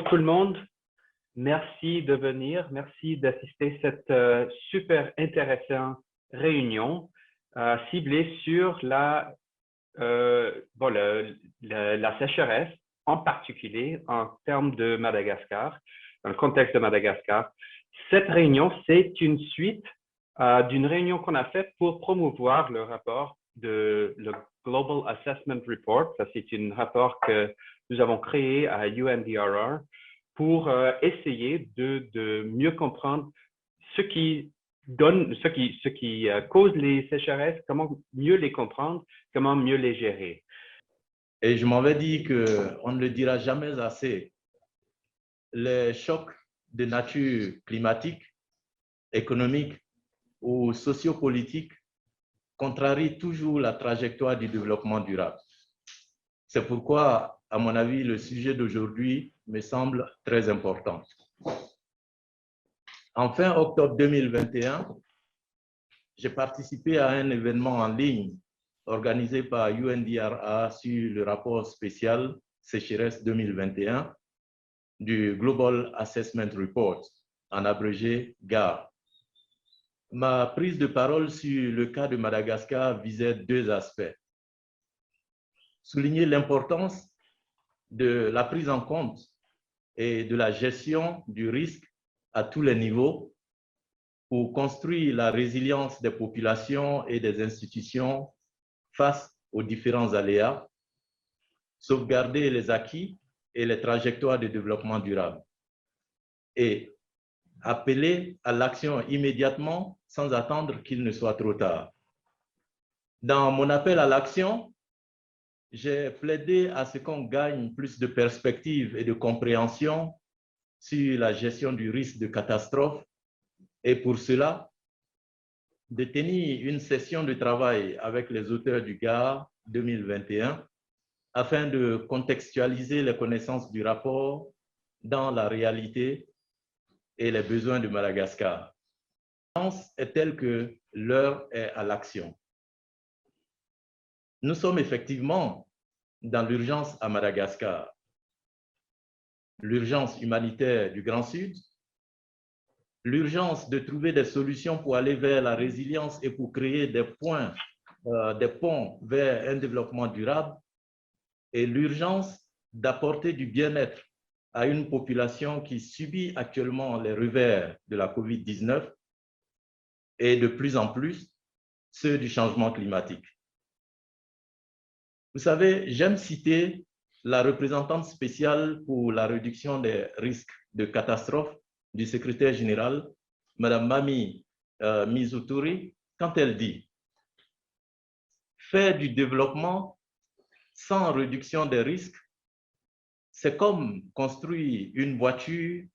tout le monde, merci de venir, merci d'assister à cette super intéressante réunion ciblée sur la sécheresse, en particulier en termes de Madagascar, dans le contexte de Madagascar. Cette réunion, c'est une suite d'une réunion qu'on a faite pour promouvoir le rapport le Global Assessment Report. Ça, c'est un rapport que nous avons créé à UNDRR pour essayer de mieux comprendre ce qui cause les sécheresses, comment mieux les comprendre, comment mieux les gérer. Et je m'avais dit qu'on ne le dira jamais assez. Les chocs de nature climatique, économique ou sociopolitique contrarient toujours la trajectoire du développement durable. C'est pourquoi, à mon avis, le sujet d'aujourd'hui me semble très important. En fin octobre 2021, j'ai participé à un événement en ligne organisé par UNDRR sur le rapport spécial Sécheresse 2021 du Global Assessment Report, en abrégé GAR. Ma prise de parole sur le cas de Madagascar visait deux aspects. Souligner l'importance de la prise en compte et de la gestion du risque à tous les niveaux pour construire la résilience des populations et des institutions face aux différents aléas, sauvegarder les acquis et les trajectoires de développement durable et appeler à l'action immédiatement sans attendre qu'il ne soit trop tard. Dans mon appel à l'action, j'ai plaidé à ce qu'on gagne plus de perspectives et de compréhension sur la gestion du risque de catastrophe et pour cela, de tenir une session de travail avec les auteurs du GAR 2021 afin de contextualiser les connaissances du rapport dans la réalité et les besoins de Madagascar. L'urgence est telle que l'heure est à l'action. Nous sommes effectivement dans l'urgence à Madagascar. L'urgence humanitaire du Grand Sud, l'urgence de trouver des solutions pour aller vers la résilience et pour créer des ponts vers un développement durable, et l'urgence d'apporter du bien-être à une population qui subit actuellement les revers de la COVID-19 et de plus en plus ceux du changement climatique. Vous savez, j'aime citer la représentante spéciale pour la réduction des risques de catastrophes du secrétaire général, Mme Mami Mizuturi, quand elle dit « Faire du développement sans réduction des risques, c'est comme construire une voiture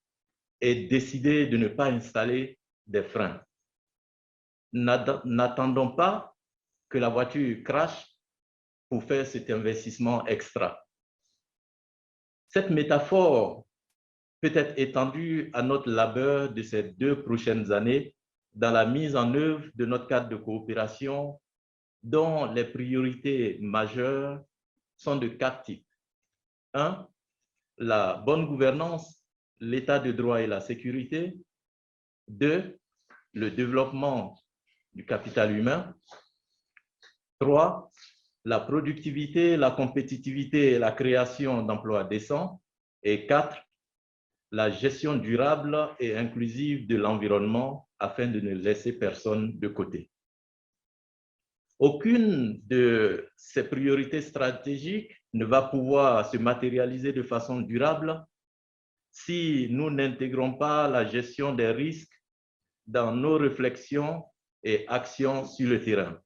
et décider de ne pas installer des freins. N'attendons pas que la voiture crache pour faire cet investissement extra. » Cette métaphore peut être étendue à notre labeur de ces 2 prochaines années dans la mise en œuvre de notre cadre de coopération dont les priorités majeures sont de 4 types. 1. La bonne gouvernance, l'état de droit et la sécurité. 2. Le développement du capital humain. 3. La productivité, la compétitivité et la création d'emplois décents. Et 4. La gestion durable et inclusive de l'environnement afin de ne laisser personne de côté. Aucune de ces priorités stratégiques ne va pouvoir se matérialiser de façon durable si nous n'intégrons pas la gestion des risques dans nos réflexions et actions sur le terrain.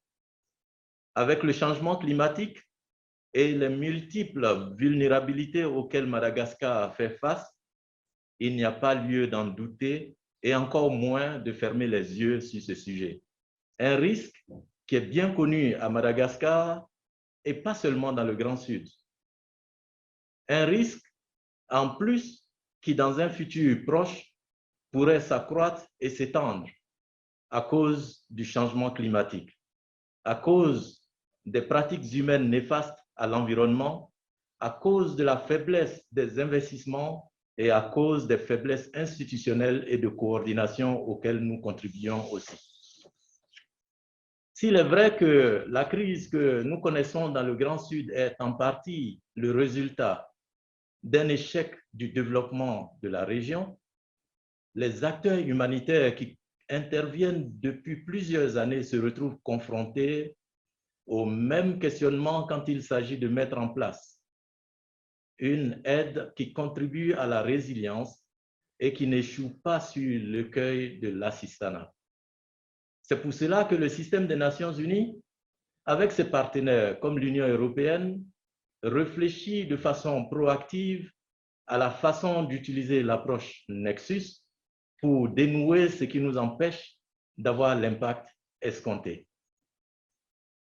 Avec le changement climatique et les multiples vulnérabilités auxquelles Madagascar fait face, il n'y a pas lieu d'en douter et encore moins de fermer les yeux sur ce sujet. Un risque qui est bien connu à Madagascar et pas seulement dans le Grand Sud. Un risque en plus qui dans un futur proche pourrait s'accroître et s'étendre à cause du changement climatique, à cause des pratiques humaines néfastes à l'environnement, à cause de la faiblesse des investissements et à cause des faiblesses institutionnelles et de coordination auxquelles nous contribuons aussi. S'il est vrai que la crise que nous connaissons dans le Grand Sud est en partie le résultat d'un échec du développement de la région, les acteurs humanitaires qui interviennent depuis plusieurs années se retrouvent confrontés au même questionnement quand il s'agit de mettre en place une aide qui contribue à la résilience et qui n'échoue pas sur l'écueil de l'assistanat. C'est pour cela que le système des Nations Unies, avec ses partenaires comme l'Union européenne, réfléchit de façon proactive à la façon d'utiliser l'approche Nexus pour dénouer ce qui nous empêche d'avoir l'impact escompté.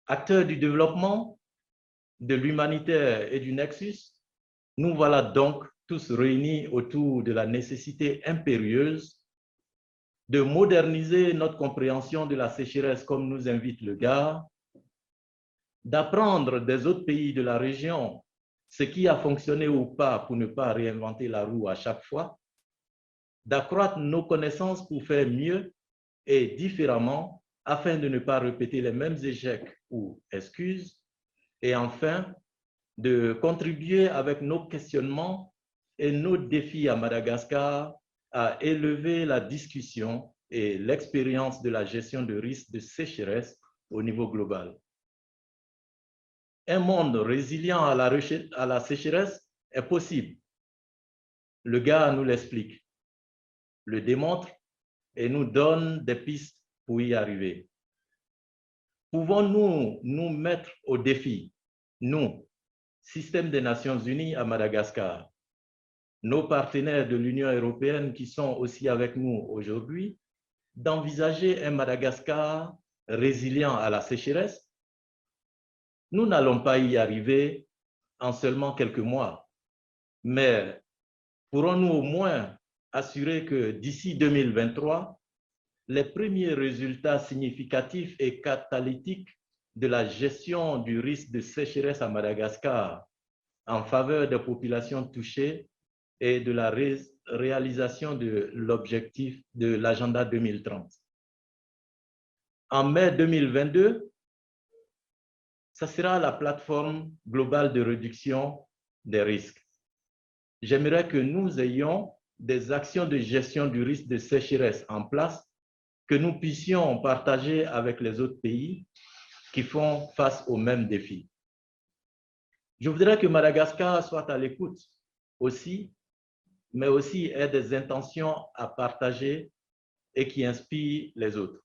Acteurs du développement, de l'humanitaire et du Nexus, nous voilà donc tous réunis autour de la nécessité impérieuse de moderniser notre compréhension de la sécheresse comme nous invite le GAR, d'apprendre des autres pays de la région ce qui a fonctionné ou pas pour ne pas réinventer la roue à chaque fois, d'accroître nos connaissances pour faire mieux et différemment afin de ne pas répéter les mêmes échecs ou excuses, et enfin, de contribuer avec nos questionnements et nos défis à Madagascar à élever la discussion et l'expérience de la gestion de risque de sécheresse au niveau global. Un monde résilient à la sécheresse est possible. Le gars nous l'explique, le démontre et nous donne des pistes pour y arriver. Pouvons-nous nous mettre au défi, nous, système des Nations Unies à Madagascar, nos partenaires de l'Union européenne qui sont aussi avec nous aujourd'hui, d'envisager un Madagascar résilient à la sécheresse? Nous n'allons pas y arriver en seulement quelques mois, mais pourrons-nous au moins assurer que d'ici 2023, les premiers résultats significatifs et catalytiques de la gestion du risque de sécheresse à Madagascar en faveur des populations touchées et de la réalisation de l'objectif de l'agenda 2030. En mai 2022, ça sera la plateforme globale de réduction des risques. J'aimerais que nous ayons des actions de gestion du risque de sécheresse en place que nous puissions partager avec les autres pays qui font face aux mêmes défis. Je voudrais que Madagascar soit à l'écoute aussi, mais aussi ait des intentions à partager et qui inspirent les autres.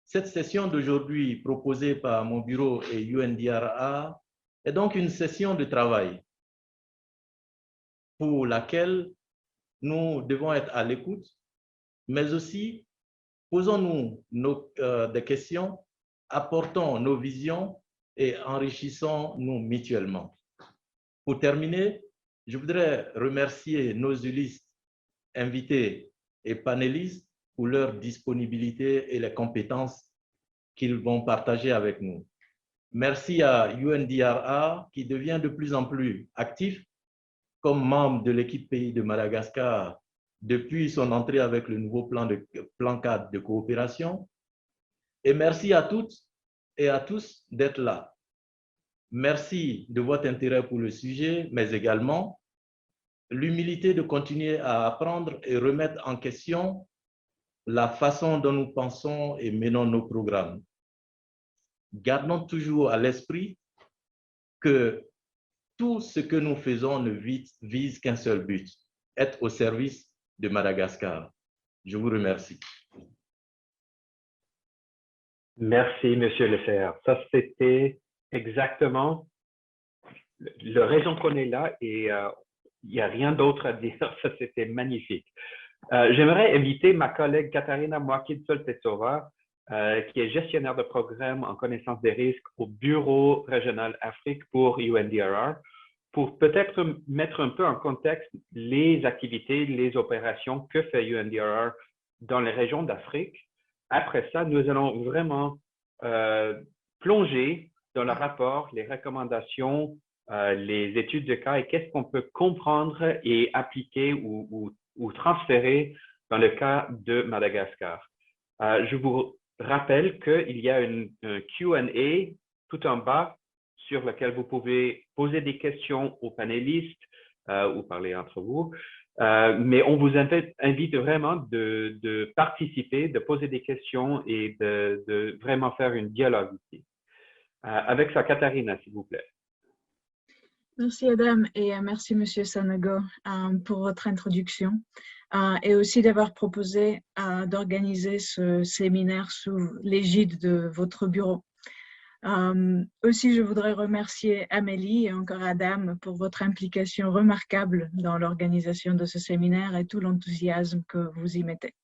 Cette session d'aujourd'hui proposée par mon bureau et UNDRA est donc une session de travail pour laquelle nous devons être à l'écoute, mais aussi posons-nous des questions, apportons nos visions et enrichissons-nous mutuellement. Pour terminer, je voudrais remercier nos ulistes, invités et panélistes pour leur disponibilité et les compétences qu'ils vont partager avec nous. Merci à UNDRA qui devient de plus en plus actif comme membre de l'équipe pays de Madagascar depuis son entrée avec le nouveau plan cadre de coopération. Et merci à toutes et à tous d'être là. Merci de votre intérêt pour le sujet, mais également l'humilité de continuer à apprendre et remettre en question la façon dont nous pensons et menons nos programmes. Gardons toujours à l'esprit que tout ce que nous faisons ne vise qu'un seul but, être au service de Madagascar. Je vous remercie. Merci, Monsieur Lefebvre. Ça, c'était exactement la raison qu'on est là et il n'y a rien d'autre à dire. Ça, c'était magnifique. J'aimerais inviter ma collègue Katarina Moakid-Soltetsova, qui est gestionnaire de programme en connaissance des risques au Bureau régional Afrique pour UNDRR, pour peut-être mettre un peu en contexte les activités, les opérations que fait UNDRR dans les régions d'Afrique. Après ça, nous allons vraiment plonger dans le rapport, les recommandations les études de cas et qu'est-ce qu'on peut comprendre et appliquer ou transférer dans le cas de Madagascar. Je vous rappelle qu'il y a un Q&A tout en bas sur lequel vous pouvez poser des questions aux panélistes ou parler entre vous. Mais on vous invite vraiment de participer, de poser des questions et de vraiment faire un dialogue ici. Avec ça, Katharina, s'il vous plaît. Merci Adam et merci Monsieur Sanogo pour votre introduction et aussi d'avoir proposé d'organiser ce séminaire sous l'égide de votre bureau. Aussi, je voudrais remercier Amélie et encore Adam pour votre implication remarquable dans l'organisation de ce séminaire et tout l'enthousiasme que vous y mettez.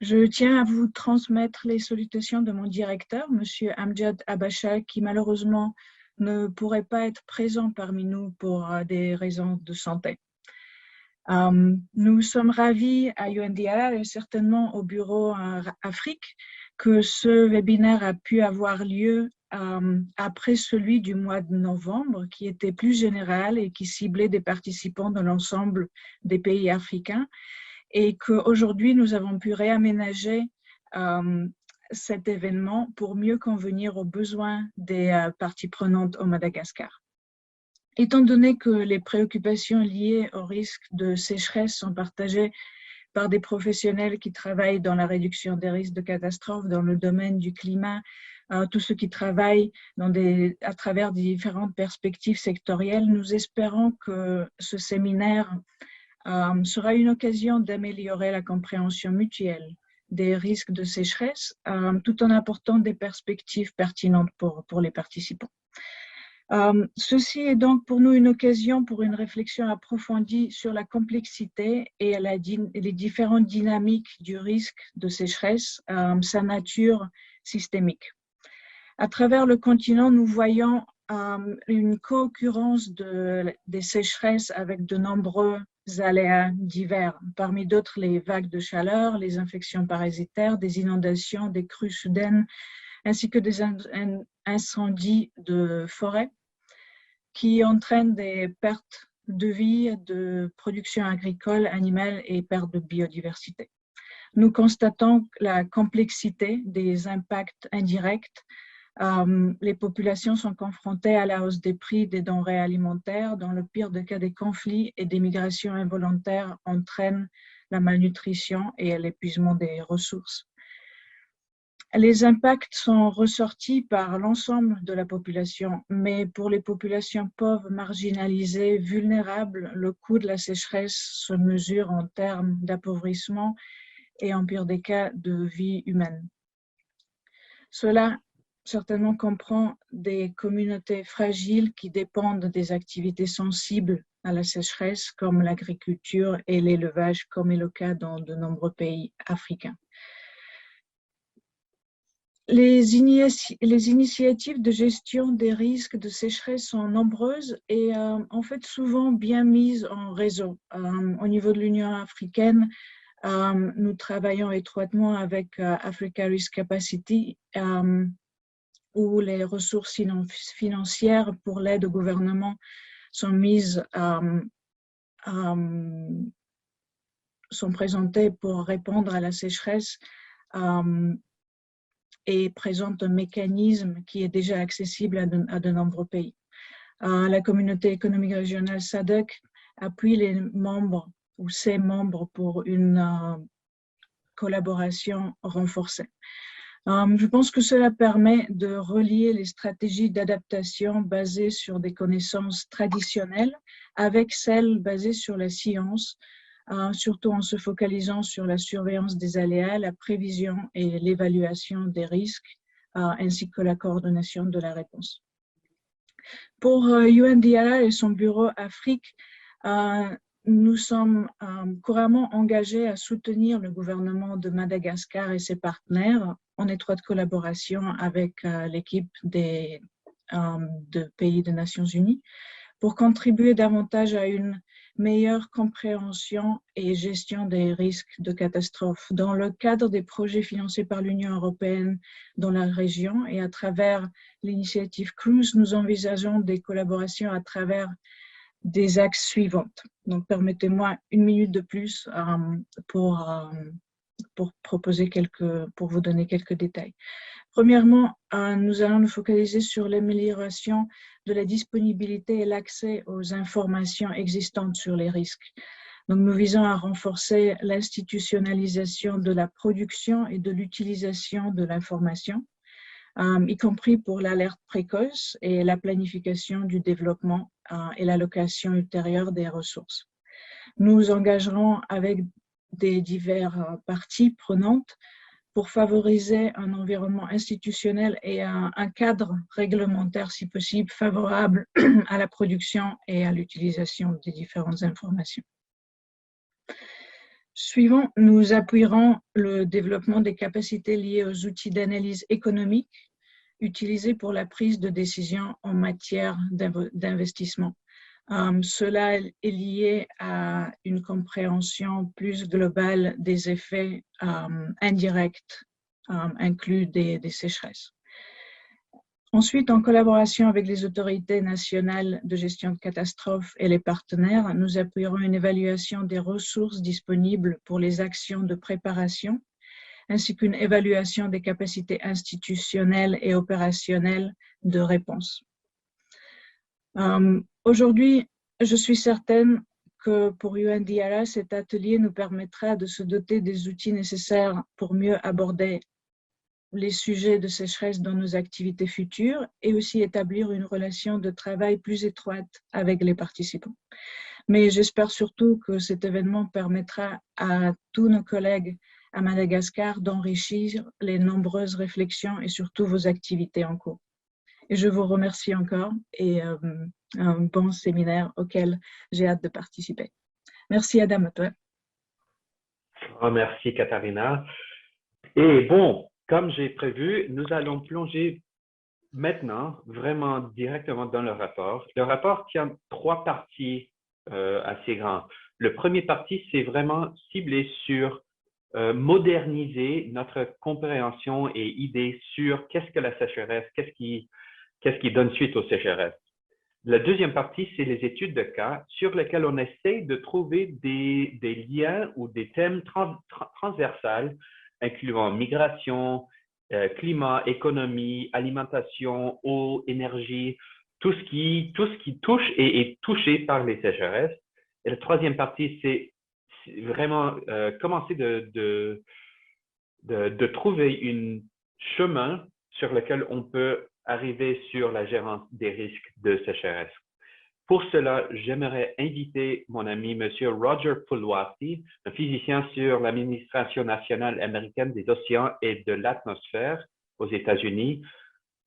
Je tiens à vous transmettre les salutations de mon directeur, Monsieur Amjad Abacha, qui malheureusement ne pourrait pas être présent parmi nous pour des raisons de santé. Nous sommes ravis à UNDIA et certainement au bureau Afrique que ce webinaire a pu avoir lieu après celui du mois de novembre qui était plus général et qui ciblait des participants de l'ensemble des pays africains et qu'aujourd'hui nous avons pu réaménager cet événement pour mieux convenir aux besoins des parties prenantes au Madagascar. Étant donné que les préoccupations liées au risque de sécheresse sont partagées par des professionnels qui travaillent dans la réduction des risques de catastrophes dans le domaine du climat, tous ceux qui travaillent à travers différentes perspectives sectorielles, nous espérons que ce séminaire sera une occasion d'améliorer la compréhension mutuelle des risques de sécheresse, tout en apportant des perspectives pertinentes pour les participants. Ceci est donc pour nous une occasion pour une réflexion approfondie sur la complexité et les différentes dynamiques du risque de sécheresse, sa nature systémique. À travers le continent, nous voyons une co-occurrence des sécheresses avec de nombreux aléas divers, parmi d'autres les vagues de chaleur, les infections parasitaires, des inondations, des crues soudaines, ainsi que des incendies de forêt qui entraînent des pertes de vie, de production agricole, animale et perte de biodiversité. Nous constatons la complexité des impacts indirects. Les populations sont confrontées à la hausse des prix des denrées alimentaires. Dans le pire des cas, des conflits et des migrations involontaires entraînent la malnutrition et l'épuisement des ressources. Les impacts sont ressortis par l'ensemble de la population, mais pour les populations pauvres, marginalisées, vulnérables, le coût de la sécheresse se mesure en termes d'appauvrissement et en pire des cas de vie humaine. Cela certainement comprend des communautés fragiles qui dépendent des activités sensibles à la sécheresse comme l'agriculture et l'élevage, comme est le cas dans de nombreux pays africains. Les initiatives de gestion des risques de sécheresse sont nombreuses et en fait souvent bien mises en réseau. Au niveau de l'Union africaine, nous travaillons étroitement avec Africa Risk Capacity où les ressources financières pour l'aide au gouvernement sont sont présentées pour répondre à la sécheresse et présente un mécanisme qui est déjà accessible à de nombreux pays. La communauté économique régionale SADC appuie les membres ou ses membres pour une collaboration renforcée. Je pense que cela permet de relier les stratégies d'adaptation basées sur des connaissances traditionnelles avec celles basées sur la science, surtout en se focalisant sur la surveillance des aléas, la prévision et l'évaluation des risques, ainsi que la coordination de la réponse. Pour UNDIA et son bureau Afrique, nous sommes couramment engagés à soutenir le gouvernement de Madagascar et ses partenaires en étroite collaboration avec l'équipe de pays des Nations Unies pour contribuer davantage à une meilleure compréhension et gestion des risques de catastrophes. Dans le cadre des projets financés par l'Union européenne dans la région et à travers l'initiative CRUISE, nous envisageons des collaborations à travers des axes suivantes. Donc, permettez-moi 1 minute de plus pour vous donner quelques détails. Premièrement, nous allons nous focaliser sur l'amélioration de la disponibilité et l'accès aux informations existantes sur les risques. Donc, nous visons à renforcer l'institutionnalisation de la production et de l'utilisation de l'information, y compris pour l'alerte précoce et la planification du développement et l'allocation ultérieure des ressources. Nous engagerons avec des diverses parties prenantes pour favoriser un environnement institutionnel et un cadre réglementaire, si possible, favorable à la production et à l'utilisation des différentes informations. Suivant, nous appuierons le développement des capacités liées aux outils d'analyse économique utilisés pour la prise de décision en matière d'investissement. Cela est lié à une compréhension plus globale des effets indirects inclus des sécheresses. Ensuite, en collaboration avec les autorités nationales de gestion de catastrophes et les partenaires, nous appuierons une évaluation des ressources disponibles pour les actions de préparation, ainsi qu'une évaluation des capacités institutionnelles et opérationnelles de réponse. Aujourd'hui, je suis certaine que pour UNDRA, cet atelier nous permettra de se doter des outils nécessaires pour mieux aborder les sujets de sécheresse dans nos activités futures et aussi établir une relation de travail plus étroite avec les participants. Mais j'espère surtout que cet événement permettra à tous nos collègues à Madagascar d'enrichir les nombreuses réflexions et surtout vos activités en cours. Et je vous remercie encore et un bon séminaire auquel j'ai hâte de participer. Merci Adam, à toi. Oh, merci Katharina. Et bon, comme j'ai prévu, nous allons plonger maintenant vraiment directement dans le rapport. Le rapport tient 3 parties assez grandes. Le premier partie, c'est vraiment ciblé sur moderniser notre compréhension et idée sur qu'est-ce que la sécheresse, qu'est-ce qui donne suite aux sécheresses. La deuxième partie, c'est les études de cas sur lesquelles on essaye de trouver des liens ou des thèmes transversales incluant migration, climat, économie, alimentation, eau, énergie, tout ce qui touche et est touché par les sécheresses. Et la troisième partie, c'est vraiment commencer de trouver un chemin sur lequel on peut arriver sur la gérance des risques de sécheresse. Pour cela, j'aimerais inviter mon ami M. Roger Pulwasi, un physicien sur l'administration nationale américaine des océans et de l'atmosphère aux États-Unis.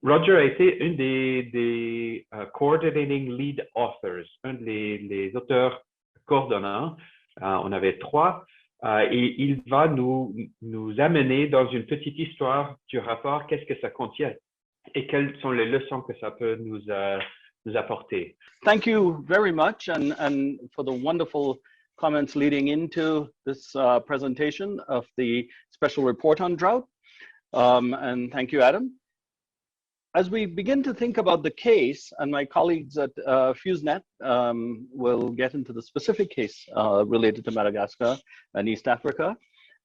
Roger a été un des coordinating lead authors, un des auteurs coordonnants. On avait 3 et il va nous amener dans une petite histoire du rapport, qu'est-ce que ça contient et quelles sont les leçons que ça peut nous apporter. Thank you very much and for the wonderful comments leading into this presentation of the special report on drought. And thank you, Adam. As we begin to think about the case, and my colleagues at FuseNet will get into the specific case related to Madagascar and East Africa,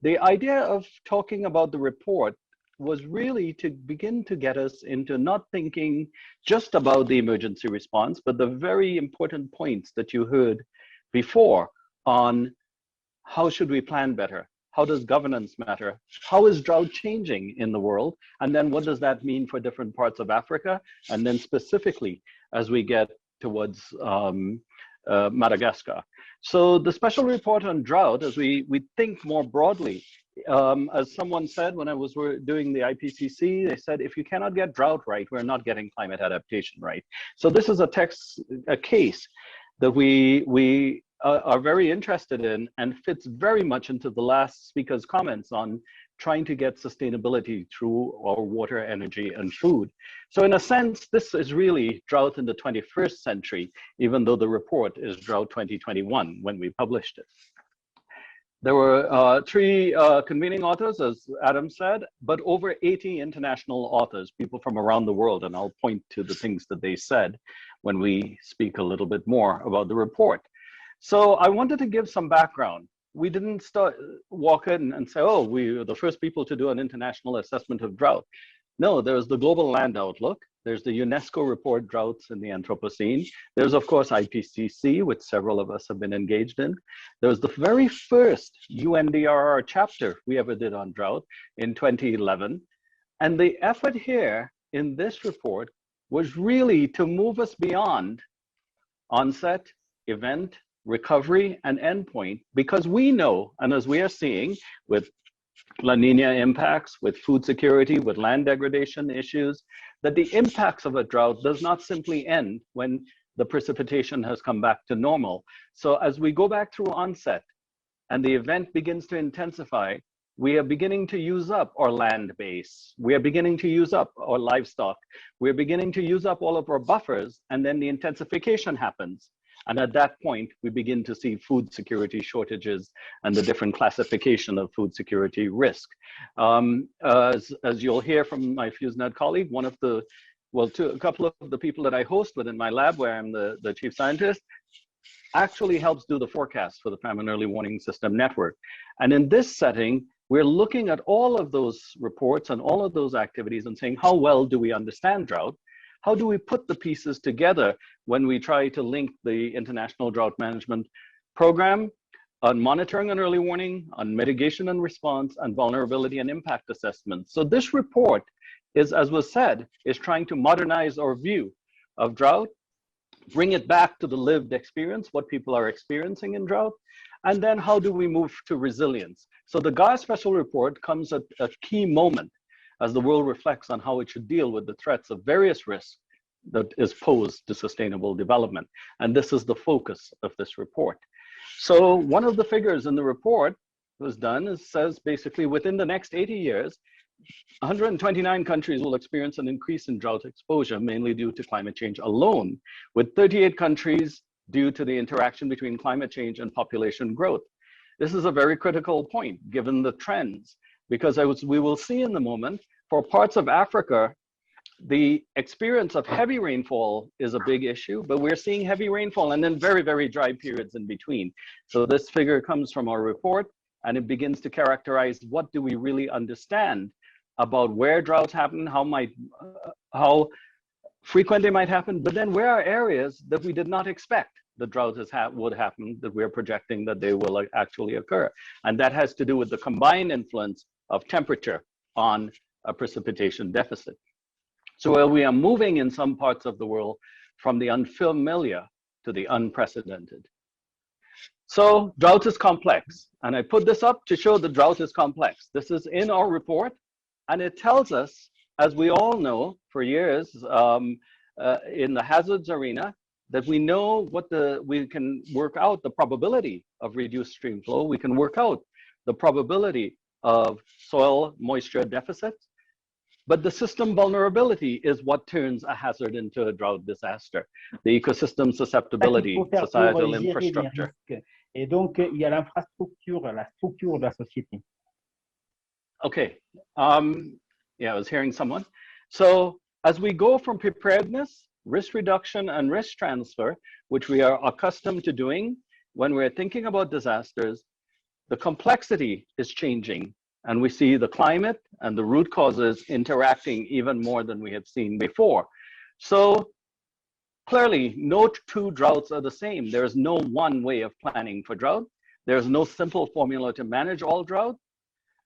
the idea of talking about the report was really to begin to get us into not thinking just about the emergency response, but the very important points that you heard before on how should we plan better? How does governance matter? How is drought changing in the world? And then what does that mean for different parts of Africa? And then specifically as we get towards Madagascar. So the special report on drought, as we think more broadly, as someone said when I was doing the IPCC, they said, if you cannot get drought right, we're not getting climate adaptation right. So this is a case that we are very interested in and fits very much into the last speaker's comments on trying to get sustainability through our water, energy, and food. So in a sense, this is really drought in the 21st century, even though the report is drought 2021 when we published it. There were 3 convening authors, as Adam said, but over 80 international authors, people from around the world, and I'll point to the things that they said when we speak a little bit more about the report. So I wanted to give some background. We didn't walk in and say, oh, we were the first people to do an international assessment of drought. No, there's the Global Land Outlook. There's the UNESCO report, Droughts in the Anthropocene. There's, of course, IPCC, which several of us have been engaged in. There was the very first UNDRR chapter we ever did on drought in 2011. And the effort here in this report was really to move us beyond onset, event, recovery, and endpoint, because we know, and as we are seeing with La Nina impacts, with food security, with land degradation issues, that the impacts of a drought does not simply end when the precipitation has come back to normal. So as we go back through onset and the event begins to intensify, we are beginning to use up our land base. We are beginning to use up our livestock. We're beginning to use up all of our buffers, and then the intensification happens. And at that point, we begin to see food security shortages and the different classification of food security risk. As you'll hear from my FuseNet colleague, one of the, well, a couple of the people that I host within my lab, where I'm the chief scientist, actually helps do the forecast for the Famine Early Warning System Network. And in this setting, we're looking at all of those reports and all of those activities and saying, how well do we understand drought? How do we put the pieces together when we try to link the International Drought Management Program on monitoring and early warning, on mitigation and response, and vulnerability and impact assessment? So this report is, as was said, is trying to modernize our view of drought, bring it back to the lived experience, what people are experiencing in drought, and then how do we move to resilience? So the GAR Special Report comes at a key moment as the world reflects on how it should deal with the threats of various risks that is posed to sustainable development. And this is the focus of this report. So one of the figures in the report was done is says basically within the next 80 years, 129 countries will experience an increase in drought exposure, mainly due to climate change alone, with 38 countries due to the interaction between climate change and population growth. This is a very critical point given the trends, because as we will see in the moment, for parts of Africa, the experience of heavy rainfall is a big issue, but we're seeing heavy rainfall and then very, very dry periods in between. So this figure comes from our report, and it begins to characterize what do we really understand about where droughts happen, how frequent they might happen, but then where are areas that we did not expect the drought would happen, that we're projecting that they will actually occur. And that has to do with the combined influence of temperature on a precipitation deficit. So we are moving in some parts of the world from the unfamiliar to the unprecedented. So drought is complex, and I put this up to show the drought is complex. This is in our report, and it tells us, as we all know for years in the hazards arena, that we know we can work out the probability of reduced stream flow. We can work out the probability of soil moisture deficits, but the system vulnerability is what turns a hazard into a drought disaster. The ecosystem susceptibility, societal infrastructure. Et donc, il y a l'infrastructure, la structure de la société. Okay, yeah, I was hearing someone. So as we go from preparedness, risk reduction, and risk transfer, which we are accustomed to doing when we're thinking about disasters, the complexity is changing, and we see the climate and the root causes interacting even more than we had seen before. So clearly, no two droughts are the same. There is no one way of planning for drought. There's no simple formula to manage all drought.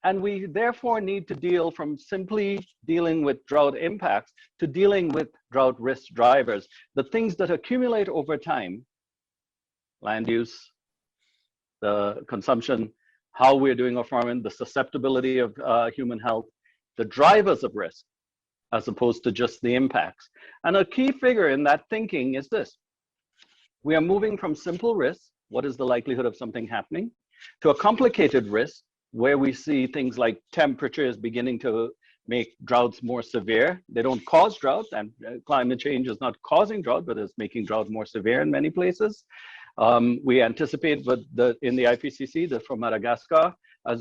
And we therefore need to deal from simply dealing with drought impacts to dealing with drought risk drivers, the things that accumulate over time: land use, the consumption, how we're doing our farming, the susceptibility of human health, the drivers of risk, as opposed to just the impacts. And a key figure in that thinking is this: we are moving from simple risk, what is the likelihood of something happening, to a complicated risk, where we see things like temperatures beginning to make droughts more severe. They don't cause drought, and climate change is not causing drought, but it's making drought more severe in many places. We anticipate in the IPCC that for Madagascar, as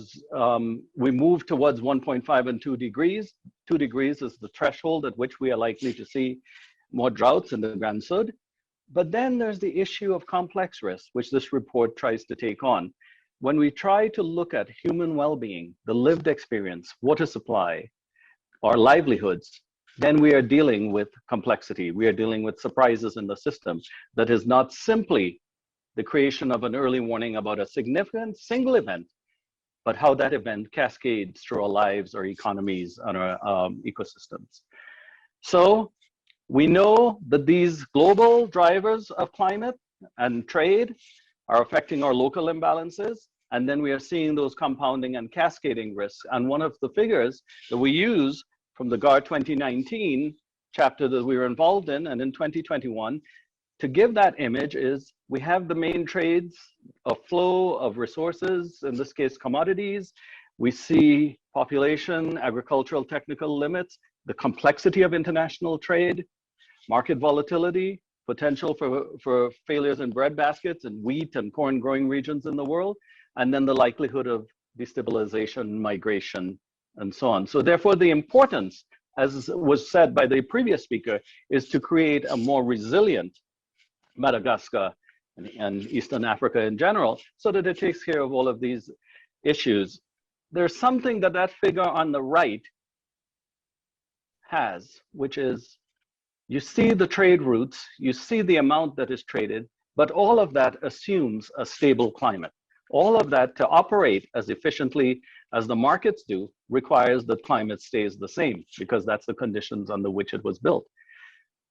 we move towards 1.5 and 2 degrees, 2 degrees is the threshold at which we are likely to see more droughts in the Grand Sud. But then there's the issue of complex risk, which this report tries to take on. When we try to look at human well-being, the lived experience, water supply, our livelihoods, then we are dealing with complexity. We are dealing with surprises in the system that is not simply the creation of an early warning about a significant single event, but how that event cascades through our lives, our economies, and our ecosystems. So we know that these global drivers of climate and trade are affecting our local imbalances, and then we are seeing those compounding and cascading risks. And one of the figures that we use from the GAR 2019 chapter that we were involved in, and in 2021, to give that image is we have the main trades of flow of resources, in this case commodities. We see population, agricultural technical limits, the complexity of international trade, market volatility, potential for failures in bread baskets and wheat and corn growing regions in the world, and then the likelihood of destabilization, migration, and so on. So therefore the importance, as was said by the previous speaker, is to create a more resilient Madagascar and Eastern Africa in general, so that it takes care of all of these issues. There's something that figure on the right has, which is, you see the trade routes, you see the amount that is traded, but all of that assumes a stable climate. All of that to operate as efficiently as the markets do requires that climate stays the same, because that's the conditions under which it was built.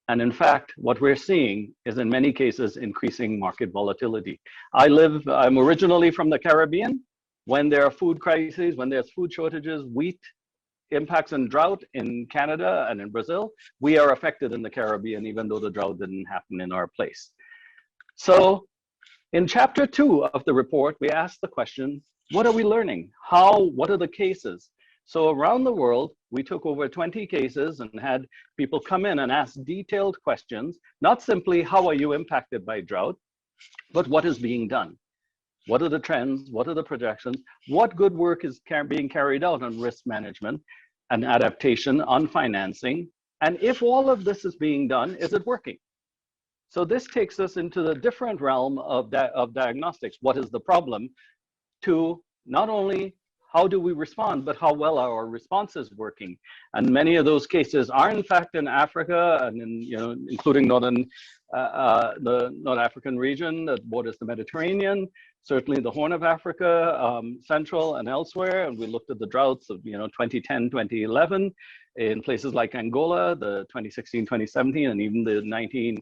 And in fact, what we're seeing is in many cases increasing market volatility. I'm originally from the Caribbean. When there are food crises, when there's food shortages, wheat impacts and drought in Canada and in Brazil, we are affected in the Caribbean, even though the drought didn't happen in our place. So in chapter 2 of the report, we asked the question, what are we learning? What are the cases? So around the world, we took over 20 cases and had people come in and ask detailed questions, not simply how are you impacted by drought, but what is being done? What are the trends? What are the projections? What good work is being carried out on risk management and adaptation, on financing? And if all of this is being done, is it working? So this takes us into the different realm of diagnostics. What is the problem? To not only how do we respond, but how well are our responses working? And many of those cases are in fact in Africa and in, including the North African region that borders the Mediterranean, certainly the Horn of Africa, Central and elsewhere. And we looked at the droughts of 2010, 2011 in places like Angola, the 2016, 2017, and even the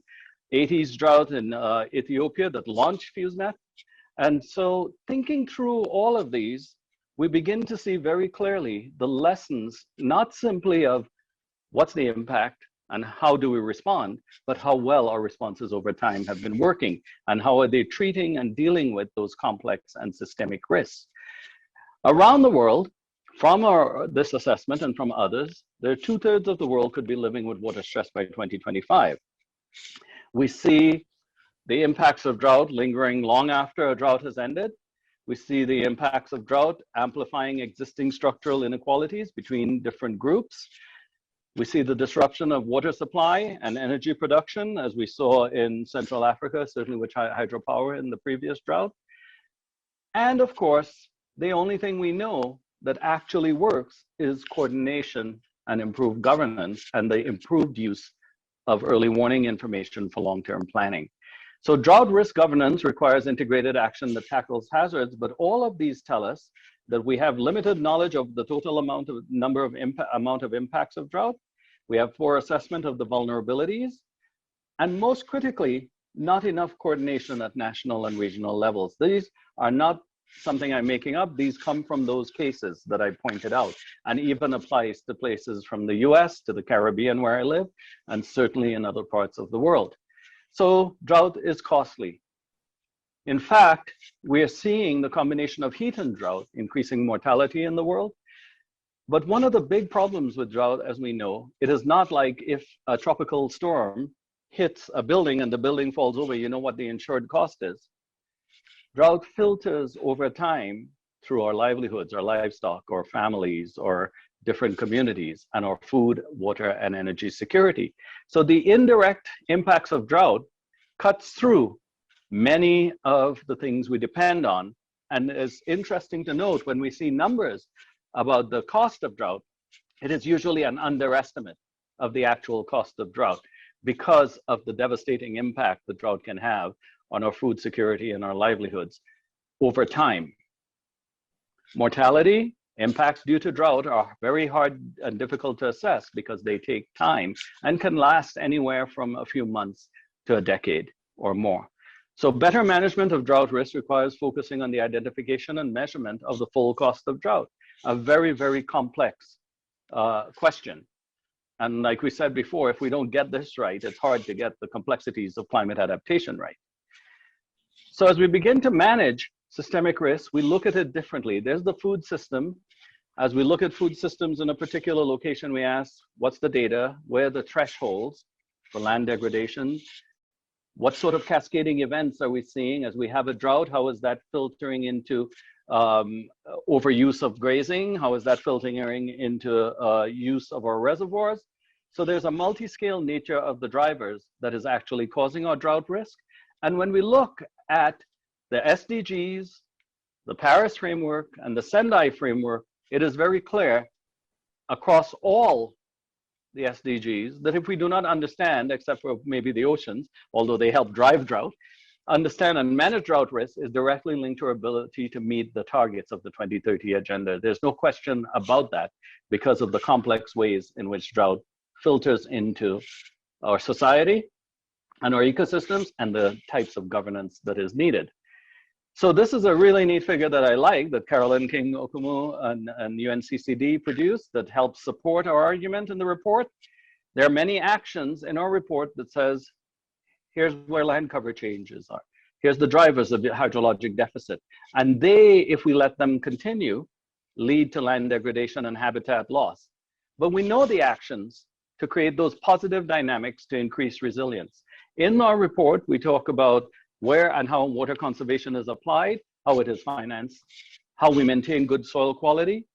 1980s drought in Ethiopia that launched FuseNet. And so thinking through all of these, we begin to see very clearly the lessons, not simply of what's the impact and how do we respond, but how well our responses over time have been working and how are they treating and dealing with those complex and systemic risks. Around the world, from this assessment and from others, there are 2/3 of the world could be living with water stress by 2025. We see the impacts of drought lingering long after a drought has ended. We see the impacts of drought amplifying existing structural inequalities between different groups. We see the disruption of water supply and energy production, as we saw in Central Africa, certainly with hydropower in the previous drought. And of course, the only thing we know that actually works is coordination and improved governance and the improved use of early warning information for long-term planning. So drought risk governance requires integrated action that tackles hazards, but all of these tell us that we have limited knowledge of the total amount of impacts of drought. We have poor assessment of the vulnerabilities, and most critically, not enough coordination at national and regional levels. These are not something I'm making up. These come from those cases that I pointed out, and even applies to places from the US to the Caribbean where I live, and certainly in other parts of the world. So drought is costly. In fact, we are seeing the combination of heat and drought increasing mortality in the world. But one of the big problems with drought, as we know, it is not like if a tropical storm hits a building and the building falls over, you know what the insured cost is. Drought filters over time through our livelihoods, our livestock, or families, or different communities, and our food, water, and energy security. So the indirect impacts of drought cuts through many of the things we depend on. And it's interesting to note when we see numbers about the cost of drought, it is usually an underestimate of the actual cost of drought because of the devastating impact the drought can have on our food security and our livelihoods over time. Mortality impacts due to drought are very hard and difficult to assess because they take time and can last anywhere from a few months to a decade or more. So better management of drought risk requires focusing on the identification and measurement of the full cost of drought, a very, very complex question. And like we said before, if we don't get this right, it's hard to get the complexities of climate adaptation right. So as we begin to manage systemic risk, we look at it differently. There's the food system. As we look at food systems in a particular location, we ask, what's the data? Where are the thresholds for land degradation? What sort of cascading events are we seeing as we have a drought? How is that filtering into overuse of grazing? How is that filtering into use of our reservoirs? So there's a multi-scale nature of the drivers that is actually causing our drought risk. And when we look at the SDGs, the Paris framework, and the Sendai framework, it is very clear across all the SDGs that if we do not understand, except for maybe the oceans, although they help drive drought, understand and manage drought risk is directly linked to our ability to meet the targets of the 2030 agenda. There's no question about that because of the complex ways in which drought filters into our society and our ecosystems and the types of governance that is needed. So this is a really neat figure that I like that Carolyn King-Okumu and UNCCD produced that helps support our argument in the report. There are many actions in our report that says, here's where land cover changes are. Here's the drivers of the hydrologic deficit. And they, if we let them continue, lead to land degradation and habitat loss. But we know the actions to create those positive dynamics to increase resilience. In our report, we talk about where and how water conservation is applied, how it is financed, how we maintain good soil quality,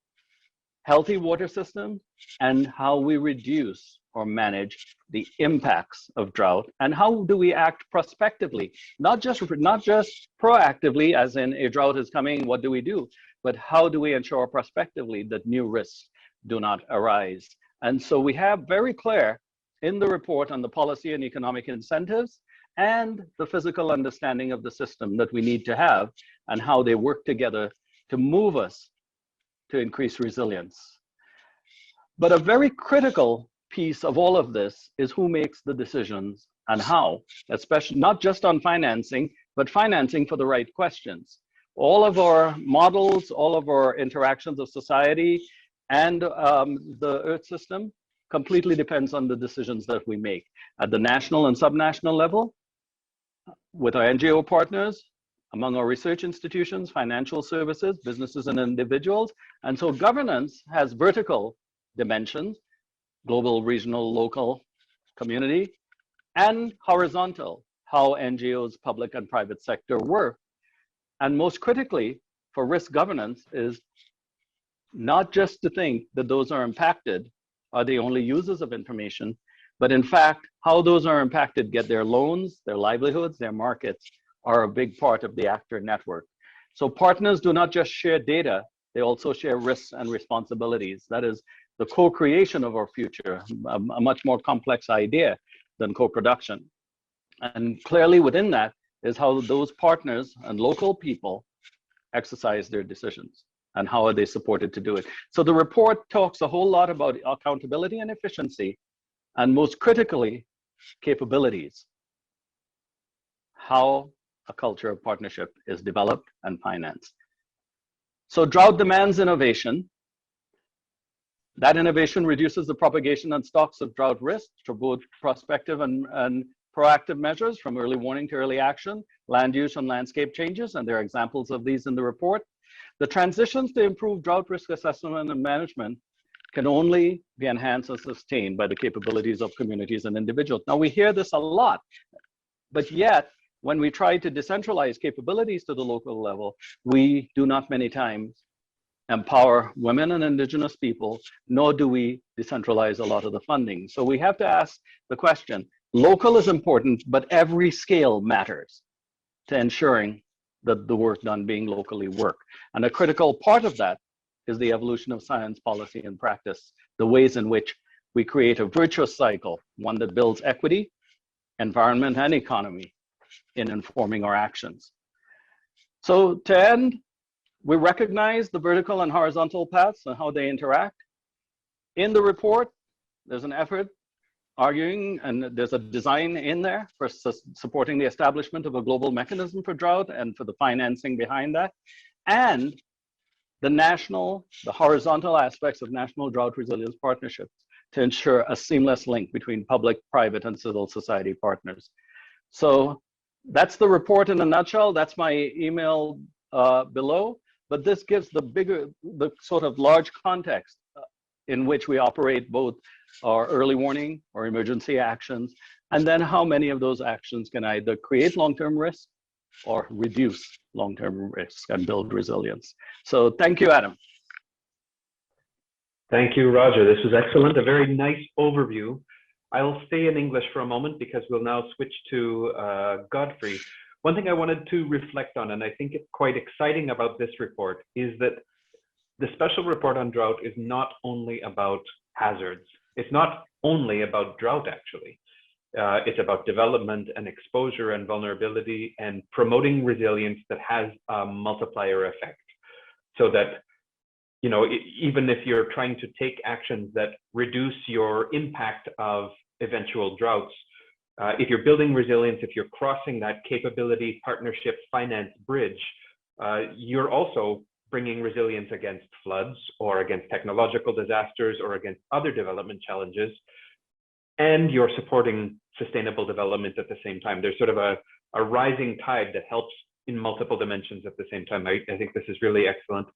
healthy water systems, and how we reduce or manage the impacts of drought, and how do we act prospectively, not just proactively, as in a drought is coming, what do we do? But how do we ensure prospectively that new risks do not arise? And so we have very clear in the report on the policy and economic incentives and the physical understanding of the system that we need to have and how they work together to move us to increase resilience. But a very critical piece of all of this is who makes the decisions and how, especially not just on financing, but financing for the right questions. All of our models, all of our interactions of society and the Earth system completely depends on the decisions that we make at the national and subnational level, with our NGO partners, among our research institutions, financial services, businesses, and individuals. And so governance has vertical dimensions, global, regional, local, community, and horizontal, how NGOs, public and private sector work. And most critically, for risk governance is not just to think that those are impacted are the only users of information, but in fact, how those are impacted get their loans, their livelihoods, their markets are a big part of the actor network. So partners do not just share data, they also share risks and responsibilities. That is the co-creation of our future, a much more complex idea than co-production. And clearly within that is how those partners and local people exercise their decisions and how are they supported to do it. So the report talks a whole lot about accountability and efficiency, and most critically, capabilities. How a culture of partnership is developed and financed. So drought demands innovation. That innovation reduces the propagation and stocks of drought risk to both prospective and proactive measures from early warning to early action, land use and landscape changes, and there are examples of these in the report. The transitions to improve drought risk assessment and management can only be enhanced and sustained by the capabilities of communities and individuals. Now, we hear this a lot, but yet, when we try to decentralize capabilities to the local level, we do not many times empower women and indigenous people, nor do we decentralize a lot of the funding. So we have to ask the question, local is important, but every scale matters to ensuring that the work done being locally work. And a critical part of that is the evolution of science, policy, and practice, the ways in which we create a virtuous cycle, one that builds equity, environment, and economy in informing our actions. So to end, we recognize the vertical and horizontal paths and how they interact. In the report, there's an effort arguing, and there's a design in there for supporting the establishment of a global mechanism for drought and for the financing behind that, and the horizontal aspects of national drought resilience partnerships to ensure a seamless link between public, private, and civil society partners. So that's the report in a nutshell. That's my email below, but this gives the sort of large context in which we operate both our early warning or emergency actions, and then how many of those actions can either create long-term risk or reduce long-term risk and build resilience. So thank you, Adam. Thank you, Roger. This was excellent, a very nice overview. I'll stay in English for a moment because we'll now switch to Godfrey. One thing I wanted to reflect on, and I think it's quite exciting about this report, is that the special report on drought is not only about hazards. It's not only about drought, actually. It's about development and exposure and vulnerability and promoting resilience that has a multiplier effect. So that, you know, even if you're trying to take actions that reduce your impact of eventual droughts, if you're building resilience, if you're crossing that capability, partnership, finance bridge, you're also bringing resilience against floods or against technological disasters or against other development challenges, and you're supporting sustainable development at the same time. There's sort of a rising tide that helps in multiple dimensions at the same time. I think this is really excellent.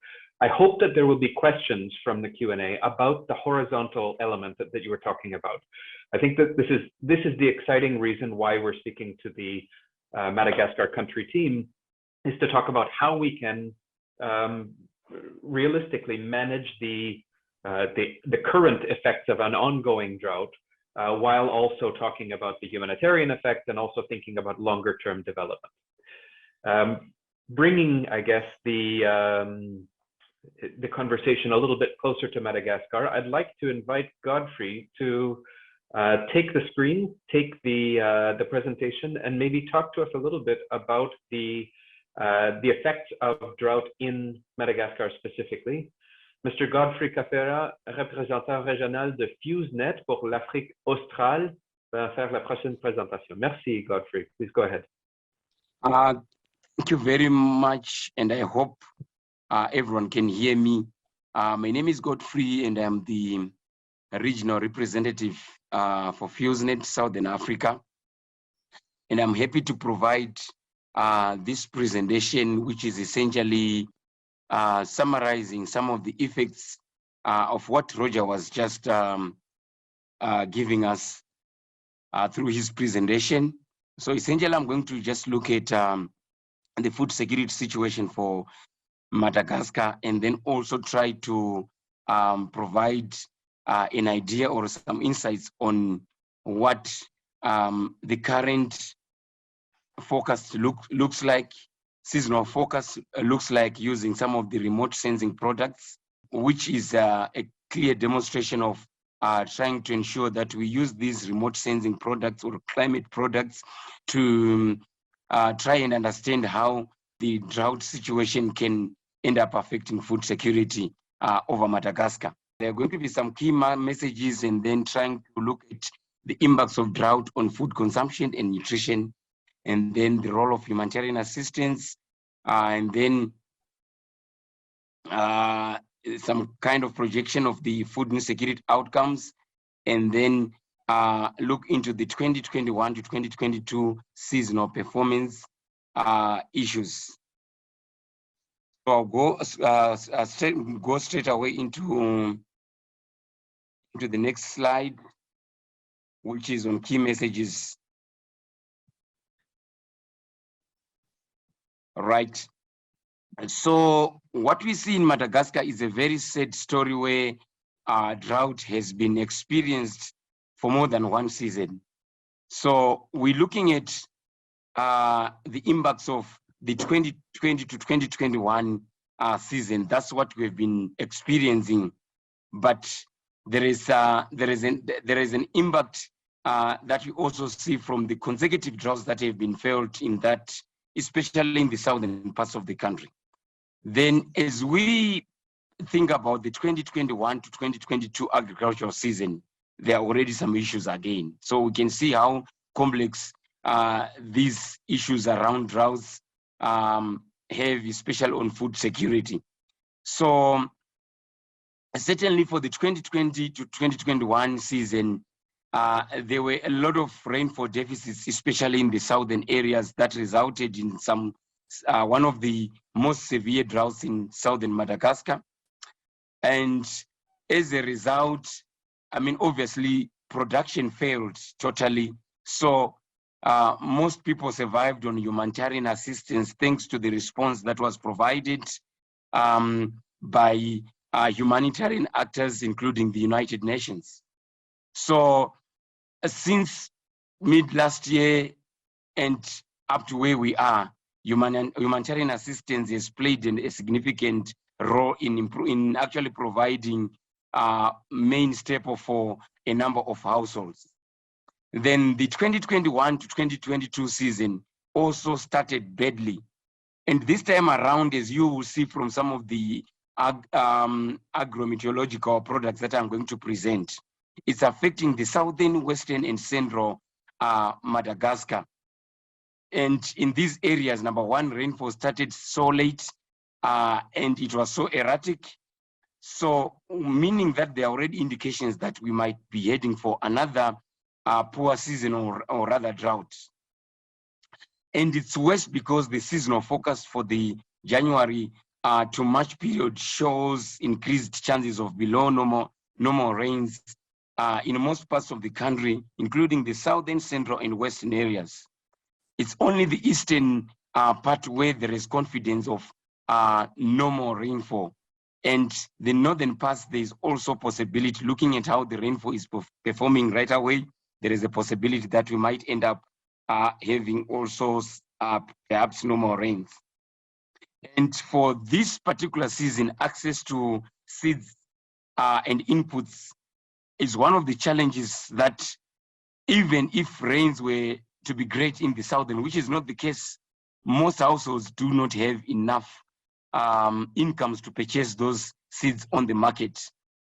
I hope that there will be questions from the Q&A about the horizontal element that you were talking about. I think that this is the exciting reason why we're speaking to the Madagascar country team, is to talk about how we can realistically manage the current effects of an ongoing drought, while also talking about the humanitarian effect and also thinking about longer term development. Bringing, I guess, the conversation a little bit closer to Madagascar, I'd like to invite Godfrey to take the screen, take the presentation, and maybe talk to us a little bit about the effects of drought in Madagascar specifically. Mr. Godfrey Capera, représentant régional de FuseNet pour l'Afrique australe, va faire la prochaine présentation. Merci, Godfrey. Please go ahead. Thank you very much, and I hope everyone can hear me. My name is Godfrey, and I'm the regional representative for FuseNet Southern Africa. And I'm happy to provide this presentation, which is essentially summarizing some of the effects of what Roger was just giving us through his presentation. So essentially, I'm going to just look at the food security situation for Madagascar, and then also try to provide an idea or some insights on what the current forecast looks like, seasonal forecast looks like, using some of the remote sensing products, which is a clear demonstration of trying to ensure that we use these remote sensing products or climate products to try and understand how the drought situation can end up affecting food security over Madagascar. There are going to be some key messages, and then trying to look at the impacts of drought on food consumption and nutrition, and then the role of humanitarian assistance, and then some kind of projection of the food insecurity outcomes, and then look into the 2021 to 2022 seasonal performance issues. So I'll go straight away into the next slide, which is on key messages. Right. So what we see in Madagascar is a very sad story where drought has been experienced for more than one season. So we're looking at the impacts of the 2020 to 2021 season. That's what we've been experiencing. But there is an impact that you also see from the consecutive droughts that have been felt in that, especially in the southern parts of the country. Then as we think about the 2021 to 2022 agricultural season, there are already some issues again. So we can see how complex these issues around droughts have, especially on food security. So certainly for the 2020 to 2021 season, there were a lot of rainfall deficits, especially in the southern areas, that resulted in one of the most severe droughts in southern Madagascar. And as a result, I mean, obviously, production failed totally. So most people survived on humanitarian assistance thanks to the response that was provided by humanitarian actors, including the United Nations. So since mid last year and up to where we are, humanitarian assistance has played a significant role in actually providing main staple for a number of households. Then the 2021 to 2022 season also started badly. And this time around, as you will see from some of the agrometeorological products that I'm going to present, it's affecting the southern, western, and central Madagascar. And in these areas, number one, rainfall started so late and it was so erratic. So meaning that there are already indications that we might be heading for another poor season or rather drought. And it's worse because the seasonal forecast for the January to March period shows increased chances of below normal rains in most parts of the country, including the southern, central, and western areas. It's only the eastern part where there is confidence of normal rainfall. And the northern parts, there is also possibility, looking at how the rainfall is performing right away, there is a possibility that we might end up having also perhaps no more rains. And for this particular season, access to seeds and inputs is one of the challenges that even if rains were to be great in the southern, which is not the case, most households do not have enough incomes to purchase those seeds on the market.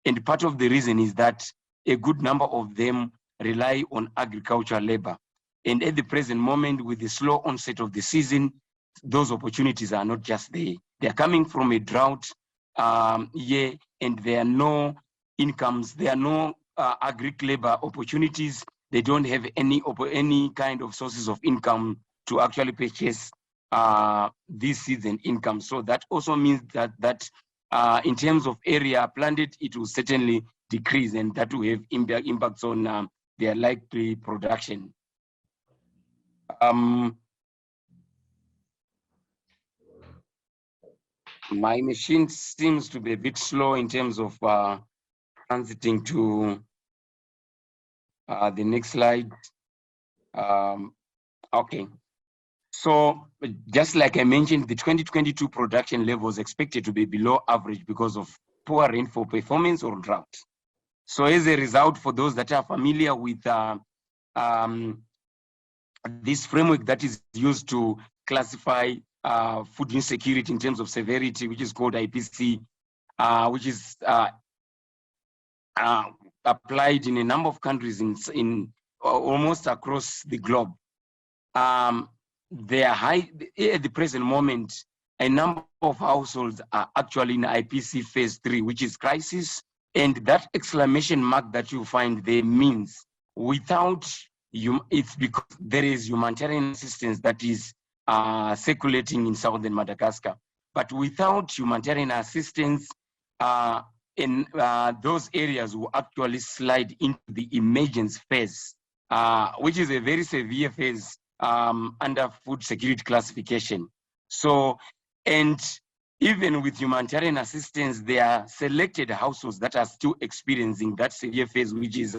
And part of the reason is that a good number of them rely on agricultural labor. And at the present moment, with the slow onset of the season, those opportunities are not just there. They're coming from a drought year, and there are no incomes, there are no agri labor opportunities. They don't have any kind of sources of income to actually purchase these seeds and income. So that also means that in terms of area planted, it will certainly decrease, and that will have impacts on their likely production. My machine seems to be a bit slow in terms of transiting to the next slide. Okay. So just like I mentioned, the 2022 production level is expected to be below average because of poor rainfall performance or drought. So as a result, for those that are familiar with this framework that is used to classify food insecurity in terms of severity, which is called IPC, which is applied in a number of countries in almost across the globe. They are high at the present moment. A number of households are actually in IPC phase 3, which is crisis. And that exclamation mark that you find there means without it's because there is humanitarian assistance that is circulating in southern Madagascar. But without humanitarian assistance, in those areas will actually slide into the emergence phase, which is a very severe phase under food security classification. So, and even with humanitarian assistance, there are selected households that are still experiencing that severe phase, which is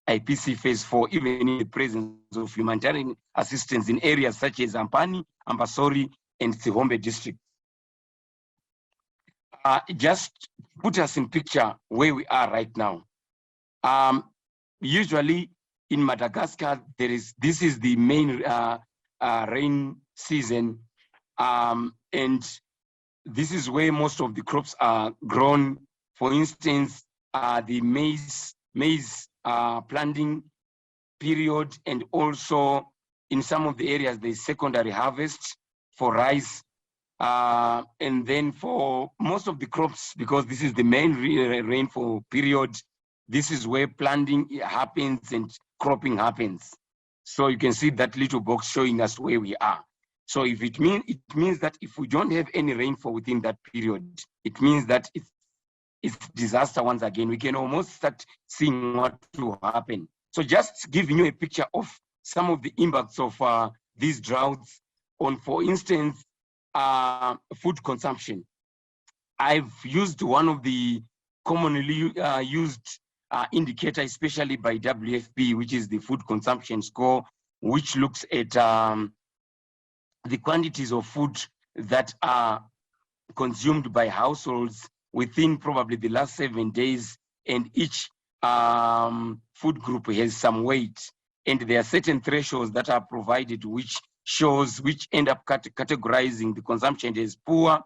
IPC phase 4, even in the presence of humanitarian assistance in areas such as Ampani, Ambasori, and Sihombe district. Just put us in picture where we are right now. Usually in Madagascar, this is the main rain season, and this is where most of the crops are grown. For instance, the maize planting period, and also in some of the areas, there's secondary harvest for rice. And then for most of the crops, because this is the main rainfall period, this is where planting happens and cropping happens. So you can see that little box showing us where we are. So if it means that if we don't have any rainfall within that period, it means that it's disaster once again. We can almost start seeing what will happen. So just giving you a picture of some of the impacts of these droughts on, for instance, food consumption. I've used one of the commonly used indicator, especially by WFP, which is the food consumption score, which looks at the quantities of food that are consumed by households within probably the last 7 days, and each food group has some weight, and there are certain thresholds that are provided which end up categorizing the consumption as poor,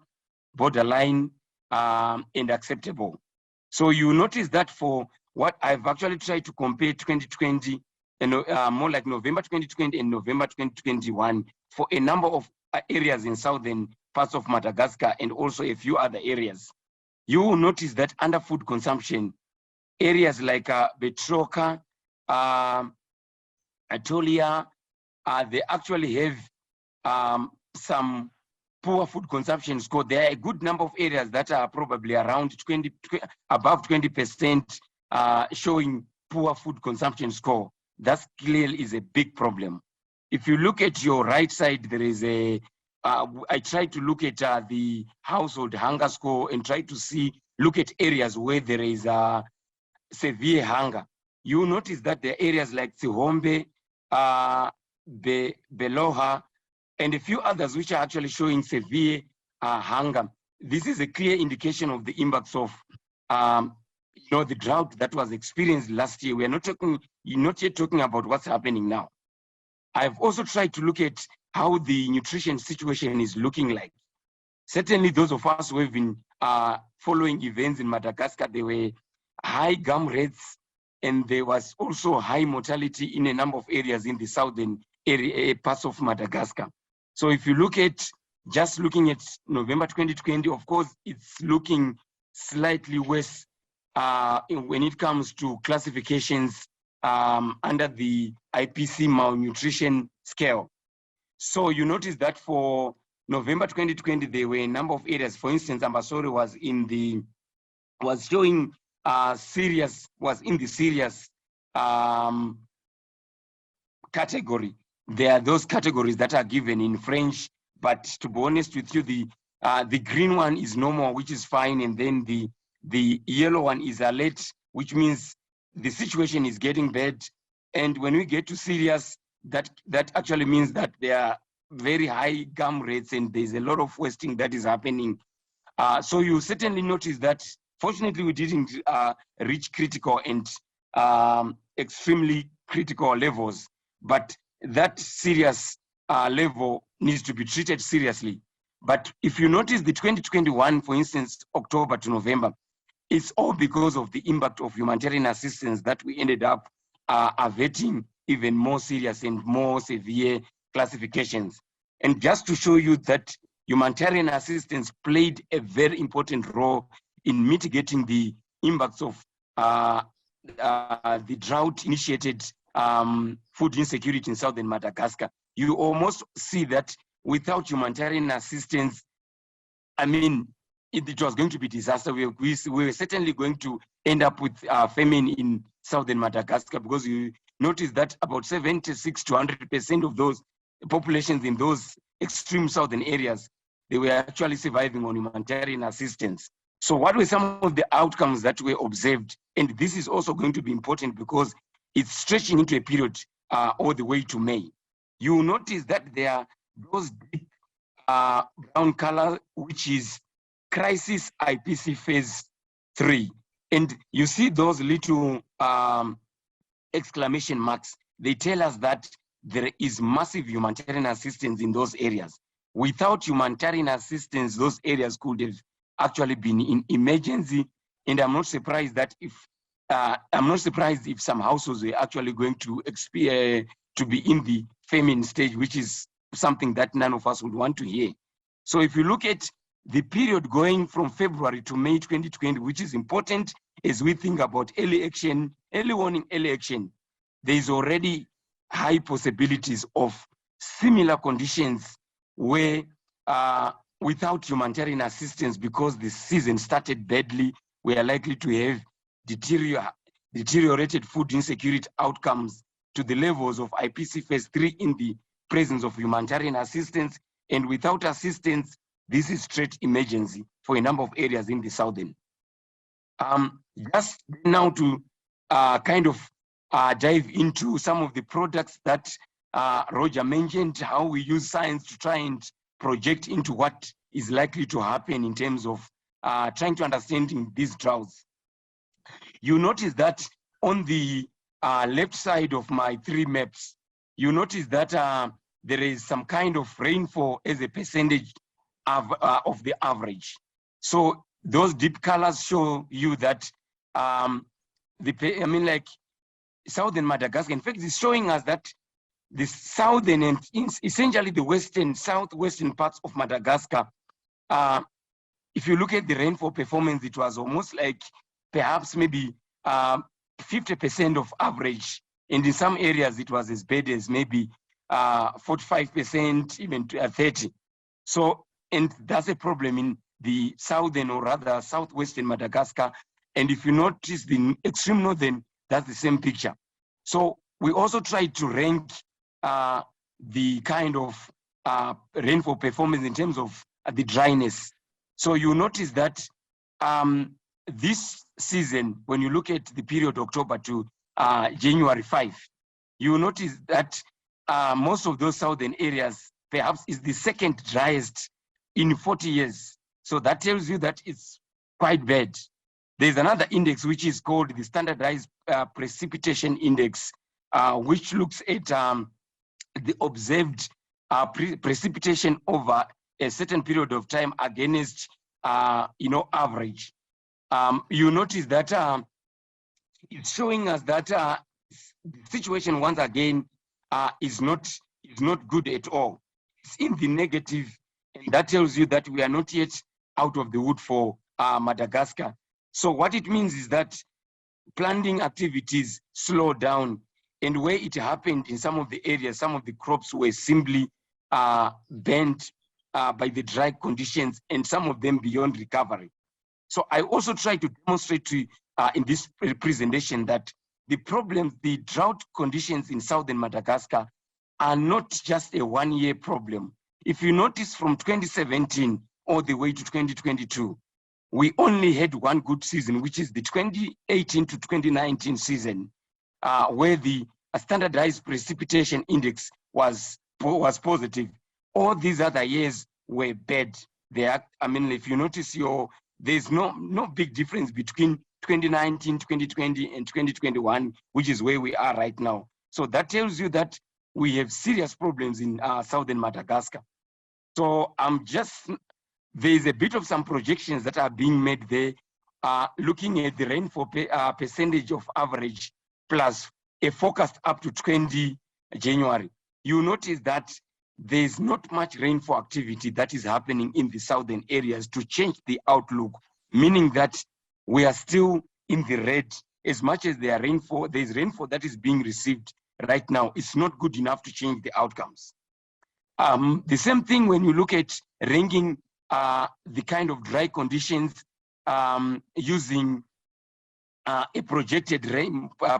borderline, and acceptable. So you notice that for what I've actually tried to compare 2020 and more like November 2020 and November 2021 for a number of areas in southern parts of Madagascar and also a few other areas. You will notice that under food consumption, areas like Betroka, Atolia, they actually have some poor food consumption score. There are a good number of areas that are probably around above 20% showing poor food consumption score. That clearly is a big problem. If you look at your right side, there is a, I tried to look at the household hunger score and try to look at areas where there is severe hunger. You notice that there are areas like Sihombe, Beloha, and a few others which are actually showing severe hunger. This is a clear indication of the impacts of the drought that was experienced last year. We are not yet talking about what's happening now. I've also tried to look at how the nutrition situation is looking like. Certainly those of us who have been following events in Madagascar, there were high gum rates, and there was also high mortality in a number of areas in the southern parts of Madagascar. So if you look at, just looking at November 2020, of course, it's looking slightly worse when it comes to classifications under the IPC malnutrition scale. So you notice that for November 2020, there were a number of areas. For instance, Ambasori was in the serious category. There are those categories that are given in French, but to be honest with you, the green one is normal, which is fine, and then the yellow one is alert, which means the situation is getting bad. And when we get to serious, that actually means that there are very high gum rates and there's a lot of wasting that is happening. So you certainly notice that, fortunately, we didn't reach critical and extremely critical levels, but that serious level needs to be treated seriously. But if you notice the 2021, for instance, October to November, it's all because of the impact of humanitarian assistance that we ended up averting even more serious and more severe classifications. And just to show you that humanitarian assistance played a very important role in mitigating the impacts of the drought-initiated food insecurity in southern Madagascar, you almost see that without humanitarian assistance, I mean, it was going to be disaster. We were certainly going to end up with famine in southern Madagascar, because you notice that about 76 to 100% of those populations in those extreme southern areas, they were actually surviving on humanitarian assistance. So what were some of the outcomes that were observed? And this is also going to be important because it's stretching into a period all the way to May. You will notice that there are those deep brown color, which is crisis IPC phase 3. And you see those little exclamation marks. They tell us that there is massive humanitarian assistance in those areas. Without humanitarian assistance, those areas could have actually been in emergency. And I'm not surprised that if some households were actually going to be in the famine stage, which is something that none of us would want to hear. So if you look at the period going from February to May 2020, which is important as we think about early warning, early action, there is already high possibilities of similar conditions where without humanitarian assistance, because the season started badly, we are likely to have deteriorated food insecurity outcomes to the levels of IPC phase 3 in the presence of humanitarian assistance. And without assistance, this is straight emergency for a number of areas in the southern. Just now to kind of dive into some of the products that Roger mentioned, how we use science to try and project into what is likely to happen in terms of trying to understand these droughts. You notice that on the left side of my 3 maps, you notice that there is some kind of rainfall as a percentage of the average. So those deep colors show you that southern Madagascar, in fact, it's showing us that the southern and essentially the southwestern parts of Madagascar, if you look at the rainfall performance, it was almost like perhaps maybe 50% of average. And in some areas, it was as bad as maybe 45%, even to 30. So, and that's a problem in the southern, or rather southwestern Madagascar. And if you notice the extreme northern, that's the same picture. So we also tried to rank the kind of rainfall performance in terms of the dryness. So you notice that this season, when you look at the period October to January 5, you notice that most of those southern areas perhaps is the second driest in 40 years. So that tells you that it's quite bad. There's another index which is called the standardized precipitation index, which looks at the observed precipitation over a certain period of time against average. You notice that it's showing us that the situation once again is not good at all. It's in the negative, and that tells you that we are not yet out of the wood for Madagascar. So what it means is that planting activities slow down, and where it happened in some of the areas, some of the crops were simply bent by the dry conditions, and some of them beyond recovery. So I also try to demonstrate to in this presentation that the problems, the drought conditions in southern Madagascar are not just a one-year problem. If you notice from 2017 all the way to 2022, we only had one good season, which is the 2018 to 2019 season, where the standardized precipitation index was positive. All these other years were bad. If you notice, there's no big difference between 2019, 2020, and 2021, which is where we are right now. So that tells you that we have serious problems in southern Madagascar. So there's a bit of some projections that are being made there, looking at the rainfall percentage of average plus a forecast up to 20 January. You notice that there's not much rainfall activity that is happening in the southern areas to change the outlook, meaning that we are still in the red as much as there is rainfall that is being received right now, it's not good enough to change the outcomes. The same thing when you look at ranking the kind of dry conditions using a projected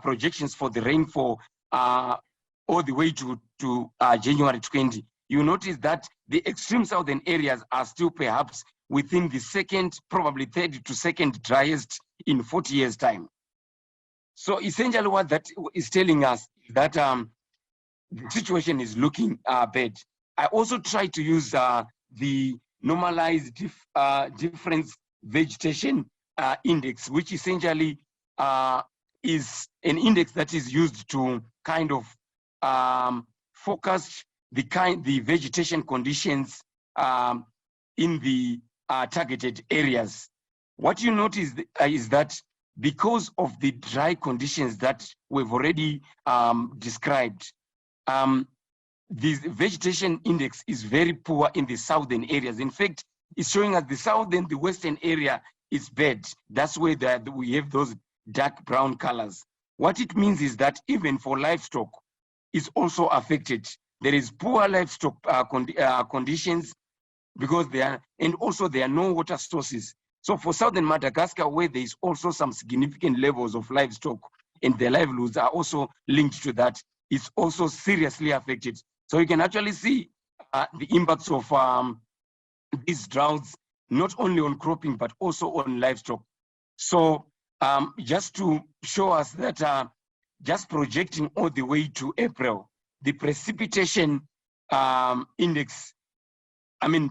projections for the rainfall all the way to January 20, you notice that the extreme southern areas are still perhaps within the second, probably third to second driest in 40 years' time. So essentially what that is telling us is that the situation is looking bad. I also try to use the normalized difference vegetation index, which essentially is an index that is used to kind of focus the vegetation conditions in the targeted areas. What you notice is that because of the dry conditions that we've already described, the vegetation index is very poor in the southern areas. In fact, it's showing us the southern, the western area is bad. That's where we have those dark brown colors. What it means is that even for livestock is also affected. There is poor livestock conditions because and also there are no water sources. So for southern Madagascar, where there is also some significant levels of livestock and their livelihoods are also linked to that, it's also seriously affected. So you can actually see the impacts of these droughts, not only on cropping, but also on livestock. So just to show us that just projecting all the way to April, the precipitation index,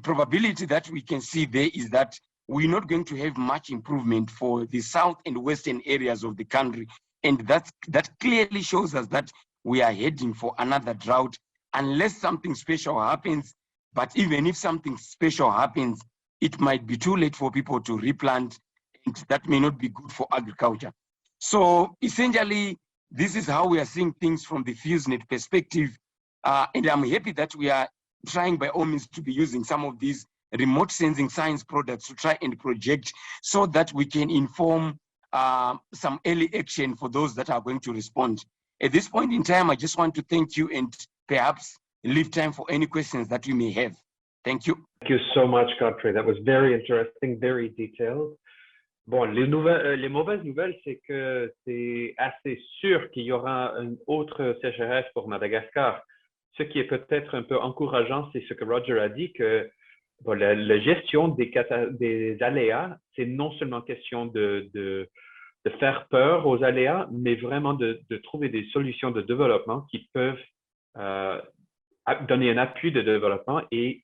probability that we can see there is that we're not going to have much improvement for the south and western areas of the country. And that clearly shows us that we are heading for another drought unless something special happens. But even if something special happens, it might be too late for people to replant, and that may not be good for agriculture. So essentially, this is how we are seeing things from the FuseNet perspective. And I'm happy that we are trying by all means to be using some of these remote sensing science products to try and project so that we can inform some early action for those that are going to respond. At this point in time, I just want to thank you and perhaps leave time for any questions that you may have. Thank you. Thank you so much, Godfrey. That was very interesting, very detailed. Bon, les mauvaises nouvelles, c'est que c'est assez sûr qu'il y aura une autre sécheresse pour Madagascar. Ce qui est peut-être un peu encourageant, c'est ce que Roger a dit, que bon, la gestion des aléas, c'est non seulement question de faire peur aux aléas, mais vraiment de trouver des solutions de développement qui peuvent donner un appui de développement et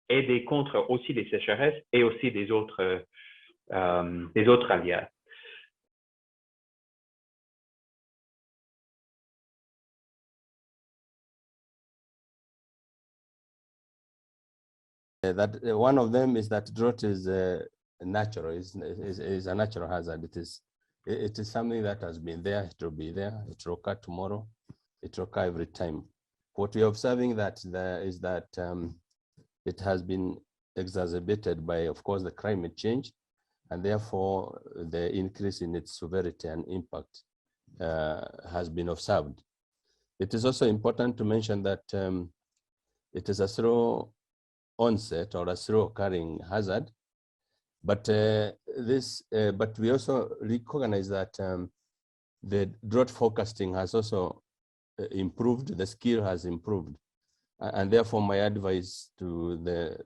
aider contre aussi les sécheresses et aussi des autres aléas. That one of them is that drought is natural, is a natural hazard. It is something that has been there, it will be there, it will occur tomorrow, it will occur every time. What we are observing is that it has been exacerbated by, of course, the climate change, and therefore the increase in its severity and impact has been observed. It is also important to mention that it is a slow onset or a slow occurring hazard, but we also recognize that the drought forecasting has also improved, the skill has improved, and therefore my advice to the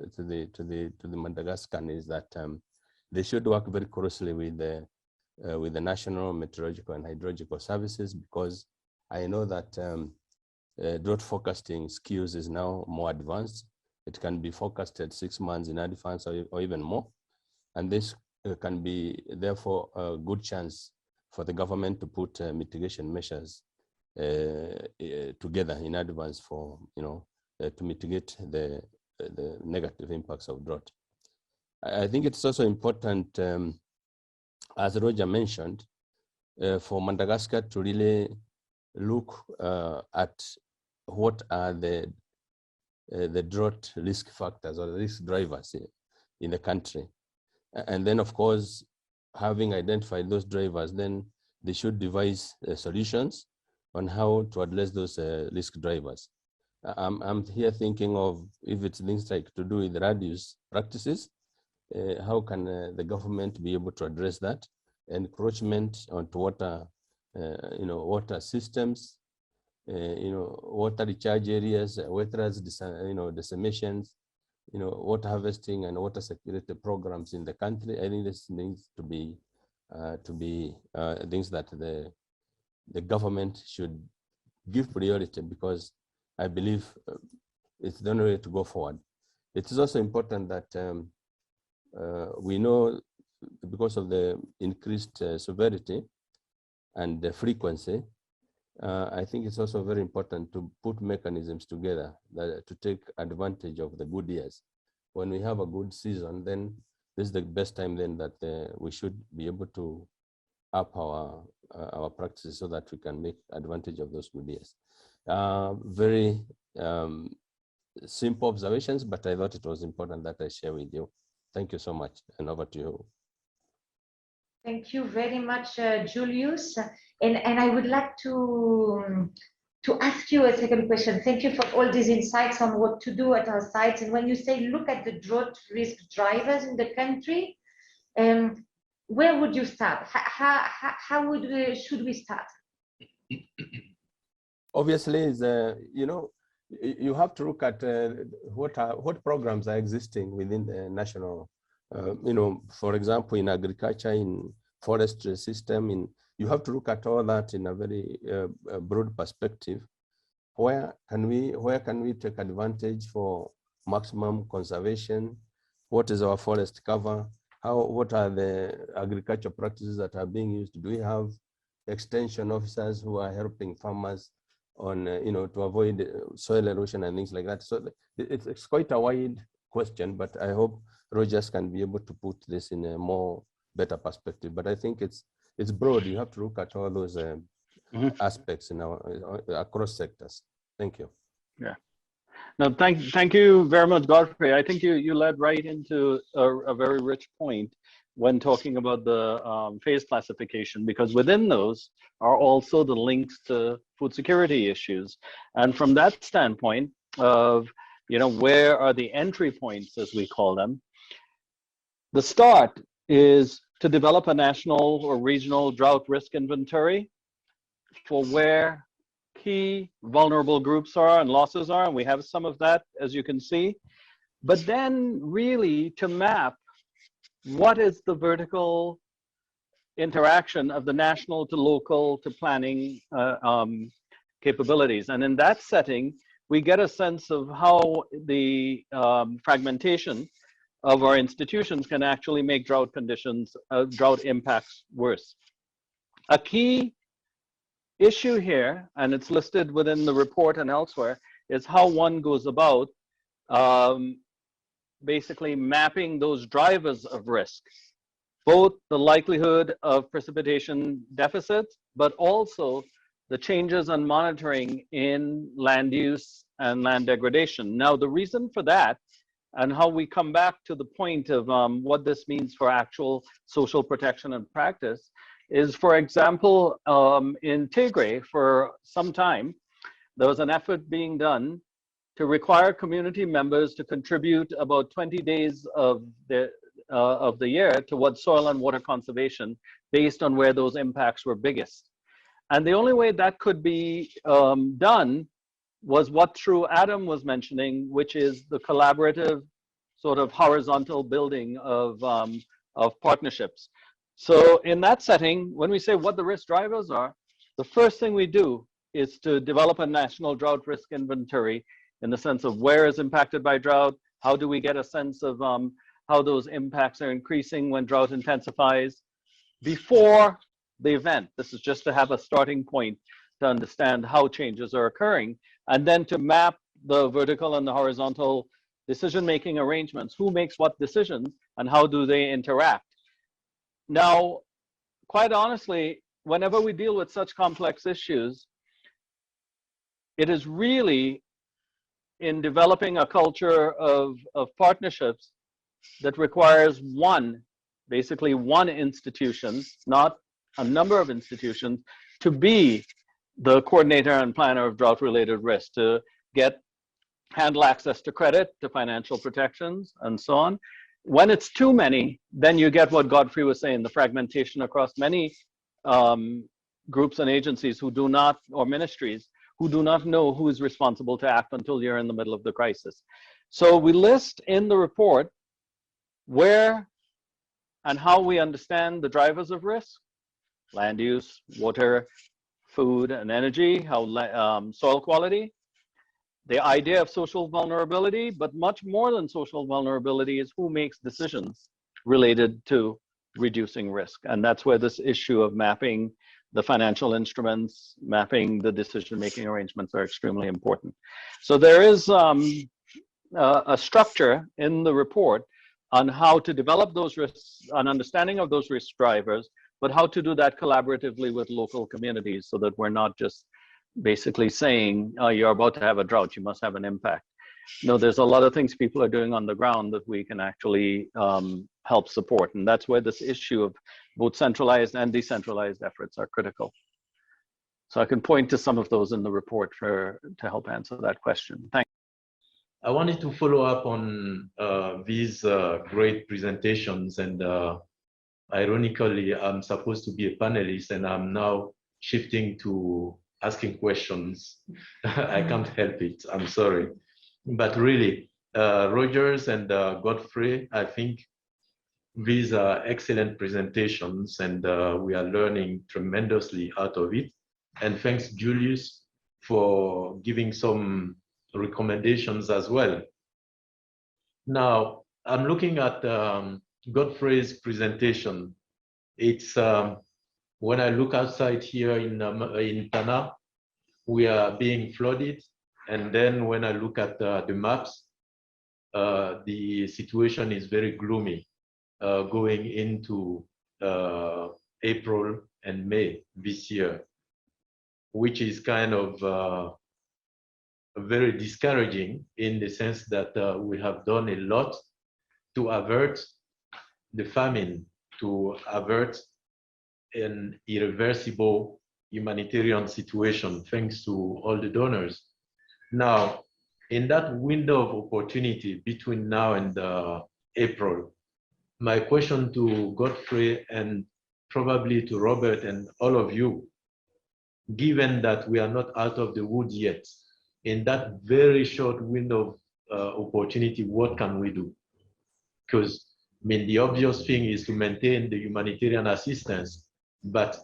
Madagascan is that they should work very closely with the National Meteorological and Hydrological Services, because I know that drought forecasting skills is now more advanced. It can be forecasted 6 months in advance or even more. And this can be, therefore, a good chance for the government to put mitigation measures together in advance for, to mitigate the negative impacts of drought. I think it's also important, as Roger mentioned, for Madagascar to really look at what are the drought risk factors or risk drivers in the country. And then, of course, having identified those drivers, then they should devise solutions on how to address those risk drivers. I'm here thinking of, if it's things like to do with reduce practices, how can the government be able to address that? Encroachment onto water, water systems, water recharge areas, wetlands, decimations, water harvesting and water security programs in the country. I think this needs to be things that the government should give priority, because I believe it's the only way to go forward. It is also important that we know, because of the increased severity and the frequency, I think it's also very important to put mechanisms together to take advantage of the good years. When we have a good season, then this is the best time then that we should be able to up our practices so that we can make advantage of those good years. Very simple observations, but I thought it was important that I share with you. Thank you so much, and over to you. Thank you very much, Julius. And I would like to ask you a second question. Thank you for all these insights on what to do at our sites. And when you say look at the drought risk drivers in the country, where would you start? How should we start? Obviously, you have to look at what programs are existing within the national. For example, in agriculture, in forestry system, you have to look at all that in a very broad perspective. Where can we take advantage for maximum conservation? What is our forest cover? What are the agriculture practices that are being used? Do we have extension officers who are helping farmers on, to avoid soil erosion and things like that? So it's quite a wide question, but I hope Rogers can be able to put this in a more better perspective. But I think it's broad. You have to look at all those aspects in across sectors. Thank you. Yeah. No, thank you very much, Godfrey. I think you led right into a very rich point when talking about the phase classification, because within those are also the links to food security issues. And from that standpoint of, where are the entry points, as we call them, the start is to develop a national or regional drought risk inventory for where key vulnerable groups are and losses are, and we have some of that, as you can see. But then really to map what is the vertical interaction of the national to local to planning capabilities. And in that setting, we get a sense of how the fragmentation of our institutions can actually make drought conditions, drought impacts worse. A key issue here, and it's listed within the report and elsewhere, is how one goes about basically mapping those drivers of risk, both the likelihood of precipitation deficits, but also the changes and monitoring in land use and land degradation. Now, the reason for that, and how we come back to the point of what this means for actual social protection and practice, is, for example, in Tigray, for some time, there was an effort being done to require community members to contribute about 20 days of the year towards soil and water conservation based on where those impacts were biggest. And the only way that could be done was what Adam was mentioning, which is the collaborative sort of horizontal building of partnerships. So in that setting, when we say what the risk drivers are, the first thing we do is to develop a national drought risk inventory in the sense of where is impacted by drought, how do we get a sense of how those impacts are increasing when drought intensifies before the event. This is just to have a starting point to understand how changes are occurring, and then to map the vertical and the horizontal decision-making arrangements, who makes what decisions and how do they interact. Now, quite honestly, whenever we deal with such complex issues, it is really in developing a culture of partnerships that requires basically one institution, not a number of institutions to be the coordinator and planner of drought-related risk, to handle access to credit, to financial protections, and so on. When it's too many, then you get what Godfrey was saying, the fragmentation across many groups and agencies who do not, or ministries, who do not know who is responsible to act until you're in the middle of the crisis. So we list in the report where and how we understand the drivers of risk: land use, water, food and energy, soil quality, the idea of social vulnerability, but much more than social vulnerability is who makes decisions related to reducing risk. And that's where this issue of mapping the financial instruments, mapping the decision-making arrangements are extremely important. So there is a structure in the report on how to develop those risks, an understanding of those risk drivers, but how to do that collaboratively with local communities so that we're not just basically saying, oh, you're about to have a drought, you must have an impact. No, there's a lot of things people are doing on the ground that we can actually help support. And that's where this issue of both centralized and decentralized efforts are critical. So I can point to some of those in the report to help answer that question. Thank you. I wanted to follow up on these great presentations, and ironically, I'm supposed to be a panelist and I'm now shifting to asking questions. I can't help it, I'm sorry. But really, Rogers and Godfrey, I think these are excellent presentations, and we are learning tremendously out of it. And thanks, Julius, for giving some recommendations as well. Now, I'm looking at Godfrey's presentation. It's when I look outside here in Tana, we are being flooded. And then when I look at the maps, the situation is very gloomy going into April and May this year, which is kind of very discouraging in the sense that we have done a lot to avert the famine, to avert an irreversible humanitarian situation, thanks to all the donors. Now, in that window of opportunity between now and April, my question to Godfrey and probably to Robert and all of you, given that we are not out of the woods yet, in that very short window of opportunity, what can we do? Because I mean, the obvious thing is to maintain the humanitarian assistance, but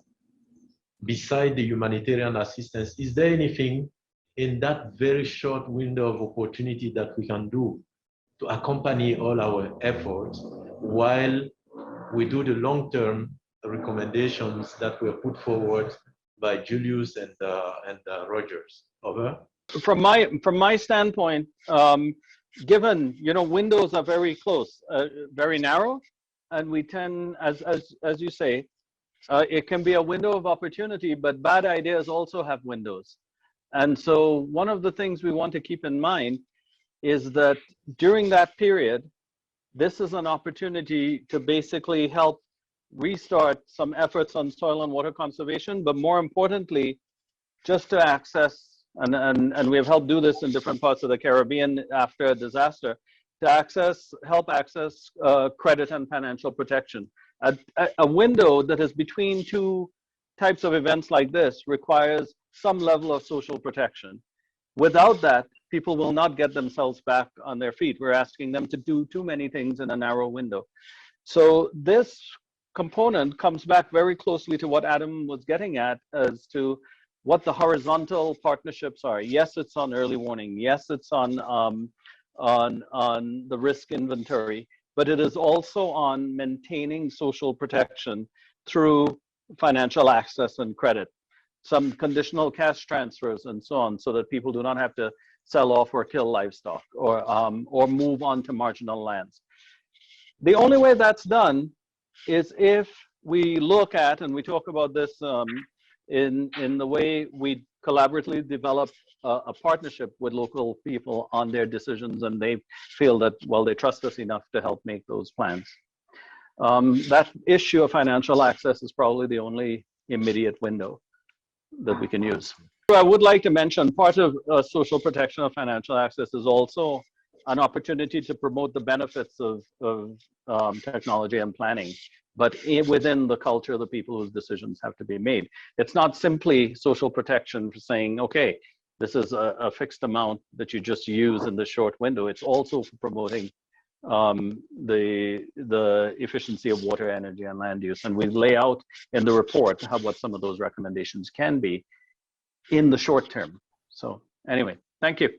beside the humanitarian assistance, is there anything in that very short window of opportunity that we can do to accompany all our efforts while we do the long-term recommendations that were put forward by Julius and Rogers? Over. From my standpoint, given windows are very close, very narrow, and we tend, as you say, it can be a window of opportunity, but bad ideas also have windows. And so one of the things we want to keep in mind is that during that period, this is an opportunity to basically help restart some efforts on soil and water conservation, but more importantly, just to access, and we have helped do this in different parts of the Caribbean after a disaster, to help access credit and financial protection. A window that is between two types of events like this requires some level of social protection. Without that, people will not get themselves back on their feet. We're asking them to do too many things in a narrow window. So this component comes back very closely to what Adam was getting at as to what the horizontal partnerships are. Yes, it's on early warning. Yes, it's on the risk inventory, but it is also on maintaining social protection through financial access and credit, some conditional cash transfers and so on, so that people do not have to sell off or kill livestock or move on to marginal lands. The only way that's done is if we look at, and we talk about this in the way we collaboratively develop a partnership with local people on their decisions, and they feel that, well, they trust us enough to help make those plans. that issue of financial access is probably the only immediate window that we can use. I would like to mention part of social protection of financial access is also an opportunity to promote the benefits of technology and planning, but within the culture of the people whose decisions have to be made. It's not simply social protection for saying, okay, this is a fixed amount that you just use in the short window. It's also for promoting the efficiency of water, energy, and land use. And we lay out in the report what some of those recommendations can be in the short term. So anyway, thank you.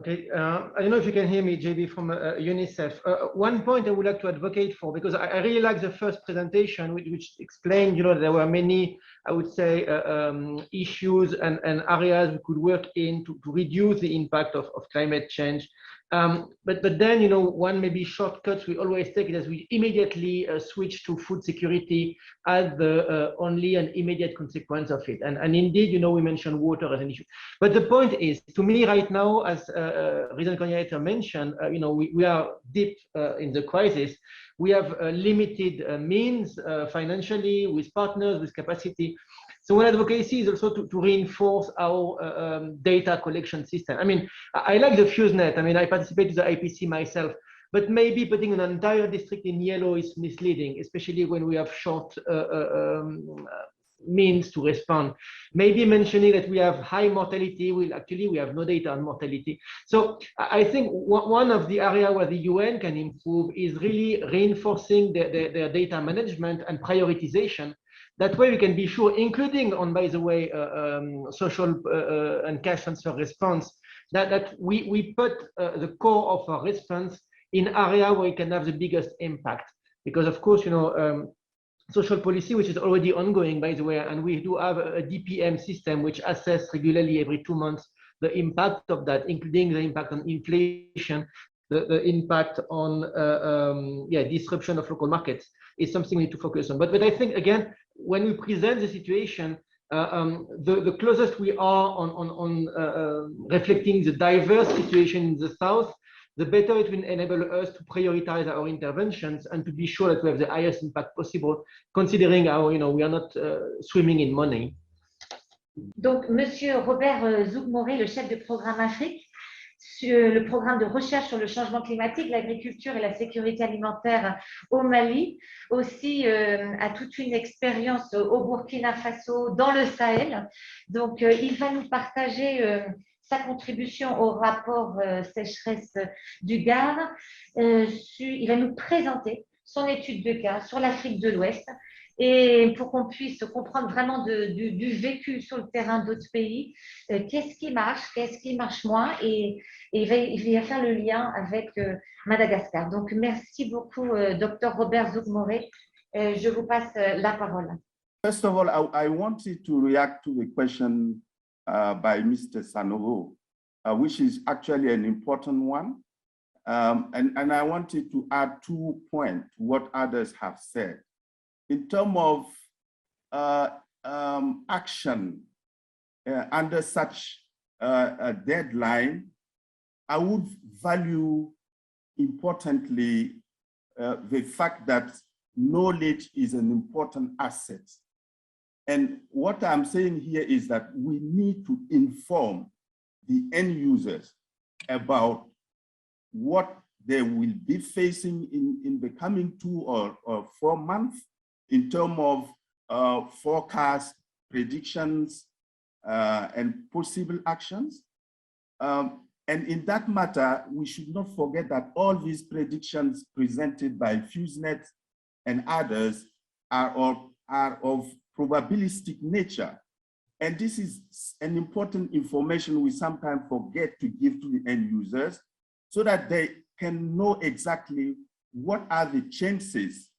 Okay, I don't know if you can hear me, JB, from UNICEF. One point I would like to advocate for, because I really like the first presentation, which explained, there were many, I would say, issues and areas we could work in to reduce the impact of climate change. But then, one maybe shortcuts we always take it as we immediately switch to food security as the only an immediate consequence of it. And indeed, we mentioned water as an issue. But the point is, to me right now, as recent coordinator mentioned, we are deep in the crisis. We have limited means financially, with partners, with capacity. So one advocacy is also to reinforce our data collection system. I mean, I like the FuseNet. I mean, I participate in the IPC myself, but maybe putting an entire district in yellow is misleading, especially when we have short means to respond. Maybe mentioning that we have high mortality, we have no data on mortality. So I think one of the areas where the UN can improve is really reinforcing their data management and prioritization. That way we can be sure, including on, by the way, social and cash transfer response, that we put the core of our response in area where we can have the biggest impact. Because of course, social policy, which is already ongoing, by the way, and we do have a DPM system which assesses regularly every 2 months the impact of that, including the impact on inflation, the impact on disruption of local markets, is something we need to focus on. But I think, again, when we present the situation, the closest we are on reflecting the diverse situation in the South, the better it will enable us to prioritize our interventions and to be sure that we have the highest impact possible, considering our, we are not swimming in money. Donc, Monsieur Robert Zougmoré, le chef du programme Afrique, sur le programme de recherche sur le changement climatique, l'agriculture et la sécurité alimentaire au Mali, aussi a toute une expérience au Burkina Faso, dans le Sahel. Donc, il va nous partager sa contribution au rapport sécheresse du Gard. Il va nous présenter son étude de cas sur l'Afrique de l'Ouest, et pour qu'on puisse comprendre vraiment du vécu sur le terrain d'autres pays, qu'est-ce qui marche moins, et il va faire le lien avec Madagascar. Donc, merci beaucoup, Dr Robert Zougmoré. Je vous passe la parole. First of all, I wanted to react to the question by Mr. Sanogo, which is actually an important one. And I wanted to add 2 points to what others have said. In terms of action under such a deadline, I would value importantly the fact that knowledge is an important asset. And what I'm saying here is that we need to inform the end users about what they will be facing in the coming 2 or 4 months in terms of forecast, predictions, and possible actions. And in that matter, we should not forget that all these predictions presented by FuseNet and others are of probabilistic nature. And this is an important information we sometimes forget to give to the end users so that they can know exactly what are the chances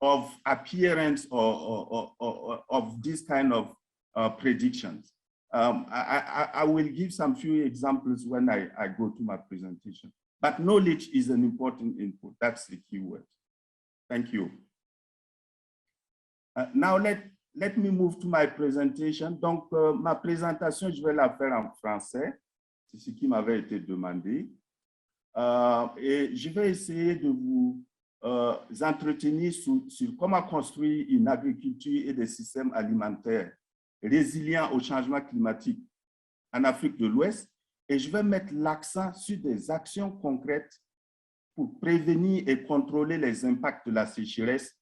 of appearance or of this kind of predictions. I will give some few examples when I go to my presentation. But knowledge is an important input. That's the key word. Thank you. Now let me move to my presentation. Donc, ma présentation, je vais la faire en français. C'est ce qui m'avait été demandé. Et je vais essayer de vous entretenir sur comment construire une agriculture et des systèmes alimentaires résilients au changement climatique en Afrique de l'Ouest. Et je vais mettre l'accent sur des actions concrètes pour prévenir et contrôler les impacts de la sécheresse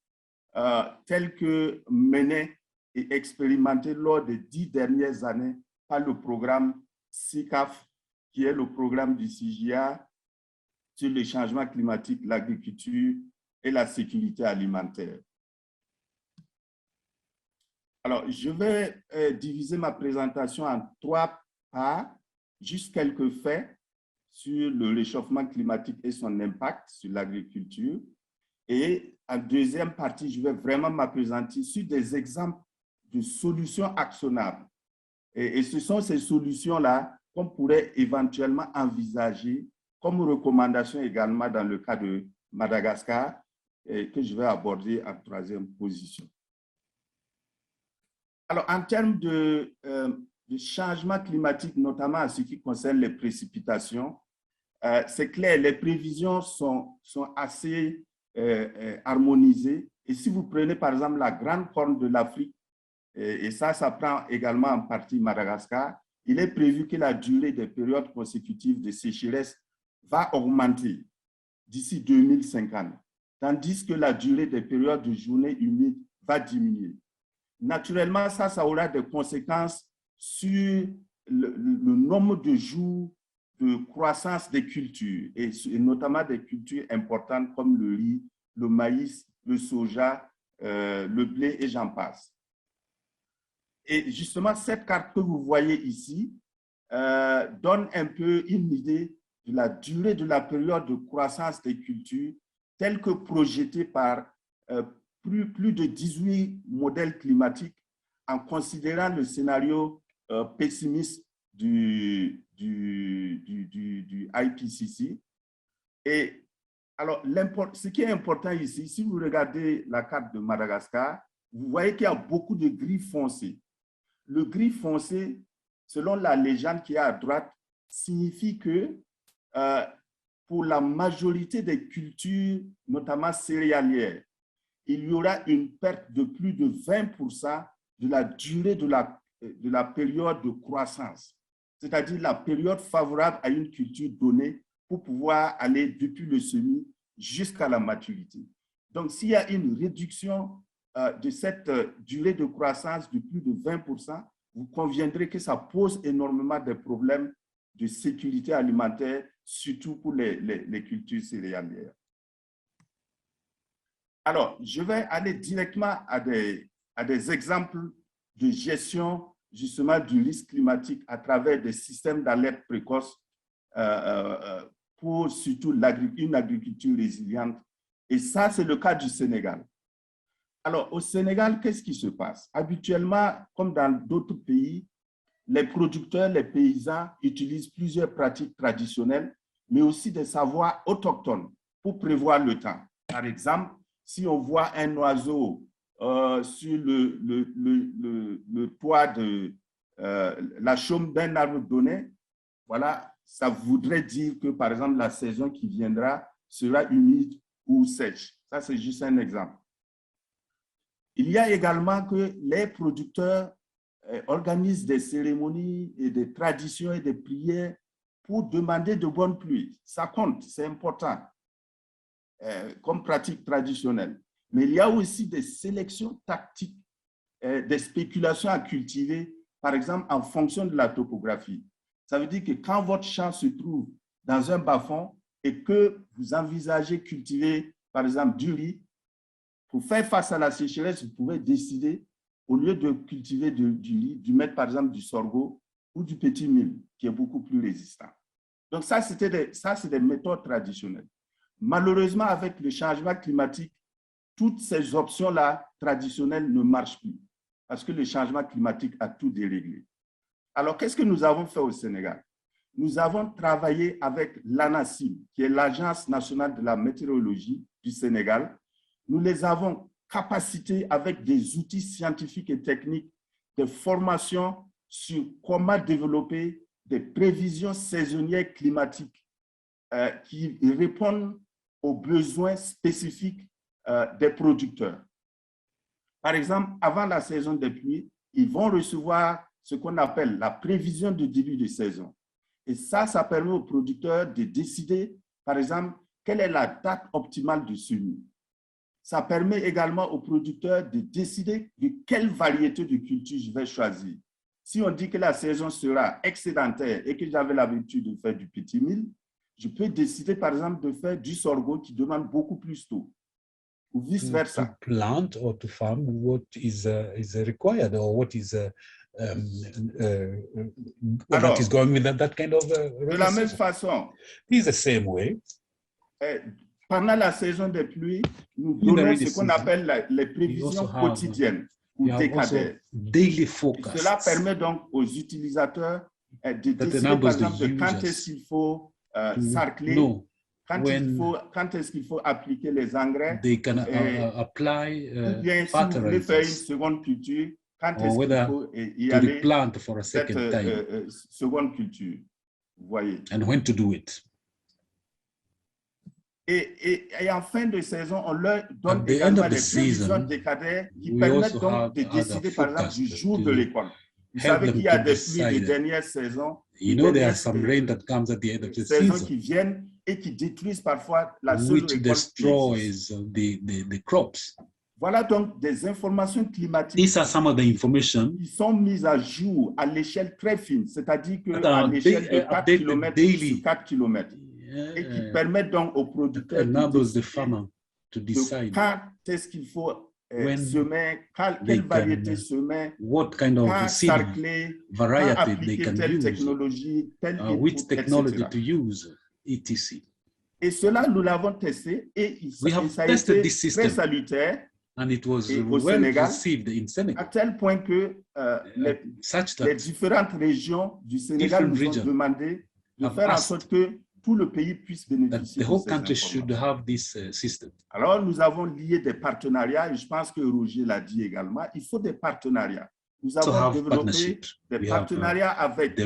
tels que menés et expérimentés lors des 10 dernières années par le programme SICAF, qui est le programme du CGA sur le changement climatique, l'agriculture et la sécurité alimentaire. Alors, je vais diviser ma présentation en 3 parts, juste quelques faits sur le réchauffement climatique et son impact sur l'agriculture. Et en deuxième partie, je vais vraiment m'appesantir sur des exemples de solutions actionnables. Et ce sont ces solutions-là qu'on pourrait éventuellement envisager comme recommandation également dans le cas de Madagascar, et que je vais aborder en troisième position. Alors, en termes de changement climatique, notamment en ce qui concerne les précipitations, c'est clair, les prévisions sont assez harmonisées. Et si vous prenez par exemple la grande corne de l'Afrique, et ça prend également en partie Madagascar, il est prévu que la durée des périodes consécutives de sécheresse va augmenter d'ici 2050, tandis que la durée des périodes de journée humide va diminuer. Naturellement, ça aura des conséquences sur le nombre de jours de croissance des cultures, et notamment des cultures importantes comme le riz, le maïs, le soja, le blé et j'en passe. Et justement, cette carte que vous voyez ici donne un peu une idée de la durée de la période de croissance des cultures telle que projetée par plus de 18 modèles climatiques en considérant le scénario pessimiste du IPCC. Et alors, ce qui est important ici, si vous regardez la carte de Madagascar, vous voyez qu'il y a beaucoup de gris foncé. Le gris foncé, selon la légende qui est à droite, signifie que pour la majorité des cultures, notamment céréalières, il y aura une perte de plus de 20% de la durée de la période de croissance, c'est-à-dire la période favorable à une culture donnée pour pouvoir aller depuis le semis jusqu'à la maturité. Donc, s'il y a une réduction de cette durée de croissance de plus de 20%, vous conviendrez que ça pose énormément de problèmes de sécurité alimentaire, surtout pour les cultures céréalières. Alors, je vais aller directement à des exemples de gestion justement du risque climatique à travers des systèmes d'alerte précoce pour surtout une agriculture résiliente. Et ça, c'est le cas du Sénégal. Alors, au Sénégal, qu'est-ce qui se passe? Habituellement, comme dans d'autres pays, les producteurs, les paysans utilisent plusieurs pratiques traditionnelles, mais aussi des savoirs autochtones pour prévoir le temps. Par exemple, si on voit un oiseau sur le toit de la chaume d'un arbre donné, voilà, ça voudrait dire que, par exemple, la saison qui viendra sera humide ou sèche. Ça, c'est juste un exemple. Il y a également que les producteurs organisent des cérémonies et des traditions et des prières pour demander de bonnes pluies. Ça compte, c'est important comme pratique traditionnelle. Mais il y a aussi des sélections tactiques, des spéculations à cultiver, par exemple en fonction de la topographie. Ça veut dire que quand votre champ se trouve dans un bas-fond et que vous envisagez cultiver, par exemple, du riz, pour faire face à la sécheresse, vous pouvez décider, au lieu de cultiver du riz, de mettre par exemple du sorgho ou du petit mil, qui est beaucoup plus résistant. Donc ça, c'est des méthodes traditionnelles. Malheureusement, avec le changement climatique, toutes ces options-là traditionnelles ne marchent plus parce que le changement climatique a tout déréglé. Alors, qu'est-ce que nous avons fait au Sénégal? Nous avons travaillé avec l'ANACIM, qui est l'Agence nationale de la météorologie du Sénégal. Nous les avons capacités avec des outils scientifiques et techniques, des formations sur comment développer des prévisions saisonnières climatiques qui répondent aux besoins spécifiques des producteurs. Par exemple, avant la saison des pluies, ils vont recevoir ce qu'on appelle la prévision de début de saison. Et ça permet aux producteurs de décider, par exemple, quelle est la date optimale de semis. Ça permet également aux producteurs de décider de quelle variété de culture je vais choisir. Si on dit que la saison sera excédentaire et que j'avais l'habitude de faire du petit mil, je peux décider, par exemple, de faire du sorgho qui demande beaucoup plus d'eau, ou vice-versa. To plant or to farm what is required, or what is that is going with that kind of de la même façon, it is the same way. Pendant la saison des pluies, nous donnons ce qu'on appelle les prévisions quotidiennes ou décadaires. Daily forecasts. Cela permet donc aux utilisateurs de décider, par exemple, de quand est-ce qu'il faut sarcler, quand est-ce qu'il faut appliquer les engrais, they can apply ou bien si vous voulez faire une seconde culture, quand est-ce qu'il faut y aller plant for a cette seconde culture. Vous voyez. And when to do it. Et en fin de saison, on leur donne également des prévisions décadaires qui permettent donc de décider, par exemple, du jour de l'école. Vous savez qu'il y a des pluies de dernière saison, there are some rain that comes at the end of the season qui viennent et qui détruisent parfois la seule which destroys the crops. Voilà donc des informations climatiques These are some of the information qui sont mises à jour à l'échelle très fine, c'est-à-dire qu'à l'échelle de 4 km sur 4 km. Et qui permettent donc aux producteurs de quand est-ce qu'il faut semer, quelle variété semer, what kind of sarcler, variety they can telle use, technologie, which technology etc. to use, etc. Et cela, nous l'avons testé et ça a été très salutaire. And it was au well Sénégal, received in Senegal. À tel point que les différentes régions du Sénégal nous ont demandé de faire en sorte que tout le pays puisse bénéficier the whole de ces country should informations. have this system. Alors, nous avons lié des partenariats, et je pense que Roger l'a dit également, il faut des partenariats. Nous avons développé des partenariats avec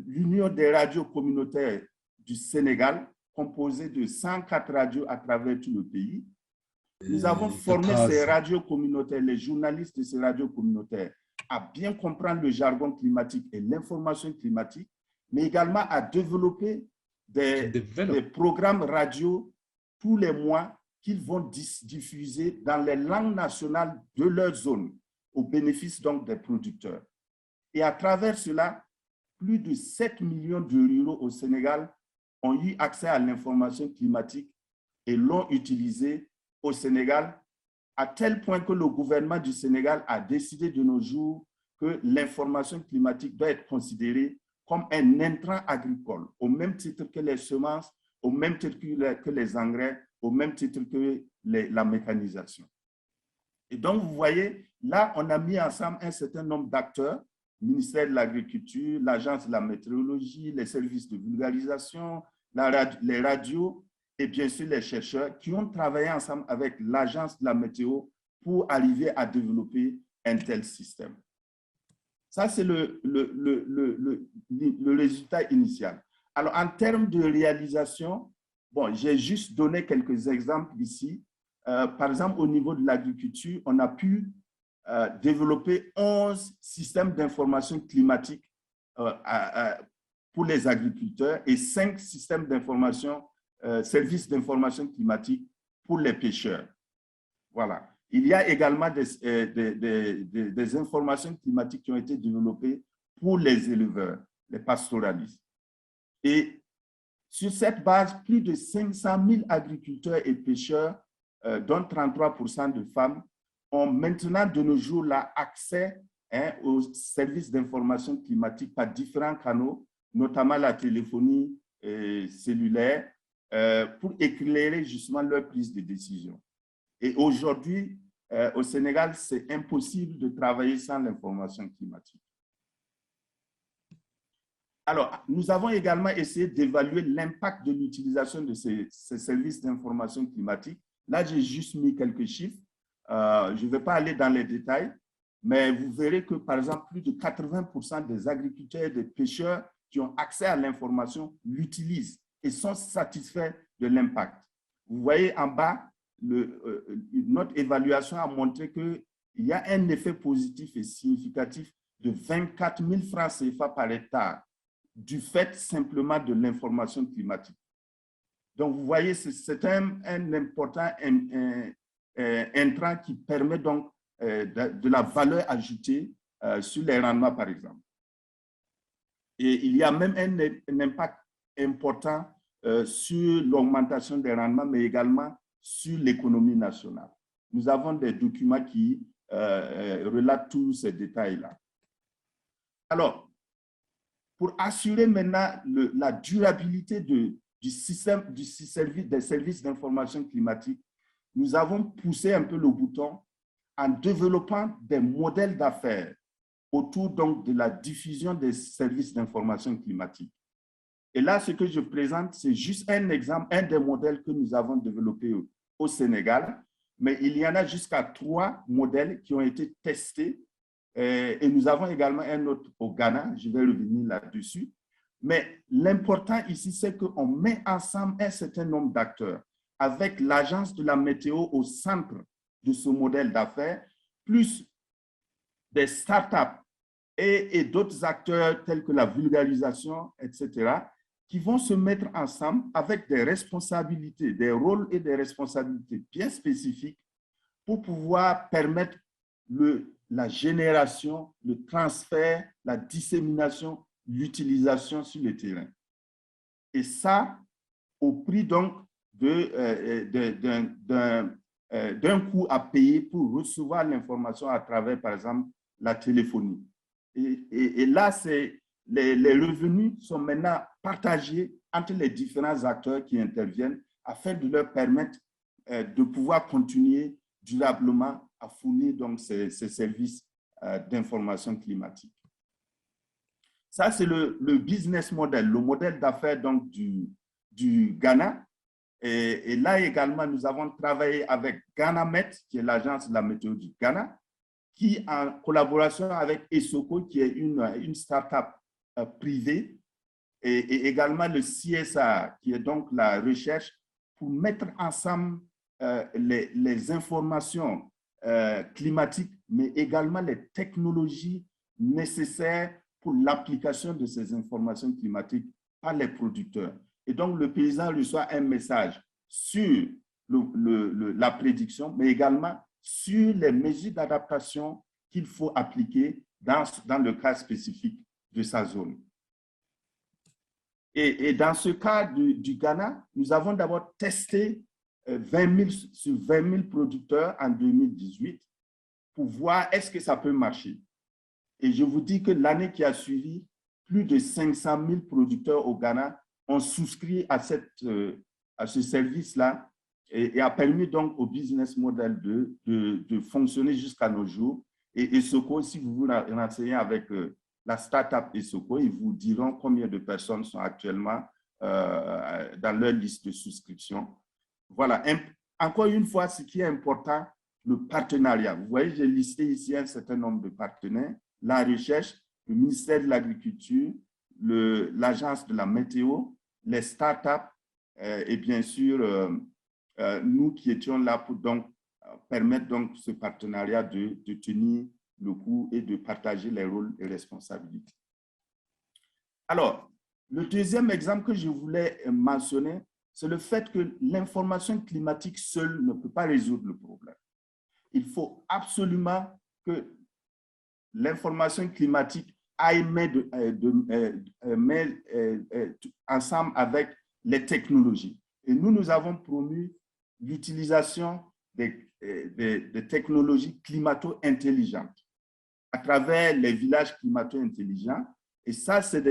l'Union des radios communautaires du Sénégal, composée de 104 radios à travers tout le pays. Nous avons formé ces radios communautaires, les journalistes de ces radios communautaires, à bien comprendre le jargon climatique et l'information climatique, mais également à développer des programmes radio tous les mois qu'ils vont diffuser dans les langues nationales de leur zone, au bénéfice donc des producteurs. Et à travers cela, plus de 7 millions de ruraux au Sénégal ont eu accès à l'information climatique et l'ont utilisée au Sénégal, à tel point que le gouvernement du Sénégal a décidé de nos jours que l'information climatique doit être considérée comme un intrant agricole, au même titre que les semences, au même titre que les engrais, au même titre que la mécanisation. Et donc, vous voyez, là, on a mis ensemble un certain nombre d'acteurs, le ministère de l'Agriculture, l'Agence de la météorologie, les services de vulgarisation, les radios et bien sûr les chercheurs qui ont travaillé ensemble avec l'Agence de la météo pour arriver à développer un tel système. Ça, c'est le résultat initial. Alors, en termes de réalisation, bon, j'ai juste donné quelques exemples ici. Par exemple, au niveau de l'agriculture, on a pu développer 11 systèmes d'information climatique pour les agriculteurs et 5 systèmes d'information, services d'information climatique pour les pêcheurs. Voilà. Il y a également des informations climatiques qui ont été développées pour les éleveurs, les pastoralistes. Et sur cette base, plus de 500 000 agriculteurs et pêcheurs, dont 33% de femmes, ont maintenant de nos jours là, accès aux services d'information climatique par différents canaux, notamment la téléphonie cellulaire, pour éclairer justement leur prise de décision. Et aujourd'hui, au Sénégal, c'est impossible de travailler sans l'information climatique. Alors, nous avons également essayé d'évaluer l'impact de l'utilisation de ces services d'information climatique. Là, j'ai juste mis quelques chiffres. Je ne vais pas aller dans les détails, mais vous verrez que, par exemple, plus de 80% des agriculteurs et des pêcheurs qui ont accès à l'information l'utilisent et sont satisfaits de l'impact. Vous voyez en bas, notre évaluation a montré qu'il y a un effet positif et significatif de 24 000 francs CFA par hectare du fait simplement de l'information climatique. Donc, vous voyez, c'est un important intrant qui permet donc de la valeur ajoutée sur les rendements, par exemple. Et il y a même un impact important sur l'augmentation des rendements, mais également sur l'économie nationale. Nous avons des documents qui relatent tous ces détails-là. Alors, pour assurer maintenant la durabilité des services d'information climatique, nous avons poussé un peu le bouton en développant des modèles d'affaires autour donc de la diffusion des services d'information climatique. Et là, ce que je présente, c'est juste un exemple, un des modèles que nous avons développés au Sénégal, mais il y en a jusqu'à 3 modèles qui ont été testés et nous avons également un autre au Ghana, je vais revenir là-dessus. Mais l'important ici, c'est qu'on met ensemble un certain nombre d'acteurs avec l'agence de la météo au centre de ce modèle d'affaires, plus des startups et d'autres acteurs tels que la vulgarisation, etc., qui vont se mettre ensemble avec des responsabilités, des rôles et des responsabilités bien spécifiques pour pouvoir permettre la génération, le transfert, la dissémination, l'utilisation sur le terrain. Et ça, au prix donc d'un coût à payer pour recevoir l'information à travers, par exemple, la téléphonie. Et là, les revenus sont maintenant partagés entre les différents acteurs qui interviennent afin de leur permettre de pouvoir continuer durablement à fournir donc ces services d'information climatique. Ça, c'est le business model, le modèle d'affaires donc du Ghana. Et là également, nous avons travaillé avec GhanaMet, qui est l'agence de la météo du Ghana, qui, en collaboration avec ESOCO, qui est une start-up privée, et également le CSA, qui est donc la recherche, pour mettre ensemble les informations climatiques, mais également les technologies nécessaires pour l'application de ces informations climatiques par les producteurs. Et donc, le paysan reçoit un message sur la prédiction, mais également sur les mesures d'adaptation qu'il faut appliquer dans le cas spécifique de sa zone. Et dans ce cas du Ghana, nous avons d'abord testé 20 000 sur 20 000 producteurs en 2018 pour voir est-ce que ça peut marcher. Et je vous dis que l'année qui a suivi, plus de 500 000 producteurs au Ghana ont souscrit à ce service-là et a permis donc au business model de fonctionner jusqu'à nos jours. Et ESOCO, si vous vous renseignez avec la start-up ESOCO, ils vous diront combien de personnes sont actuellement dans leur liste de souscription. Voilà. Encore une fois, ce qui est important, le partenariat. Vous voyez, j'ai listé ici un certain nombre de partenaires. La recherche, le ministère de l'Agriculture, l'agence de la météo, les startups et bien sûr, nous qui étions là pour donc permettre donc ce partenariat de tenir le coup et de partager les rôles et responsabilités. Alors, le deuxième exemple que je voulais mentionner, c'est le fait que l'information climatique seule ne peut pas résoudre le problème. Il faut absolument que l'information climatique aille ensemble avec les technologies. Et nous avons promu l'utilisation des technologies climato-intelligentes à travers les villages climato-intelligents. Et ça, c'est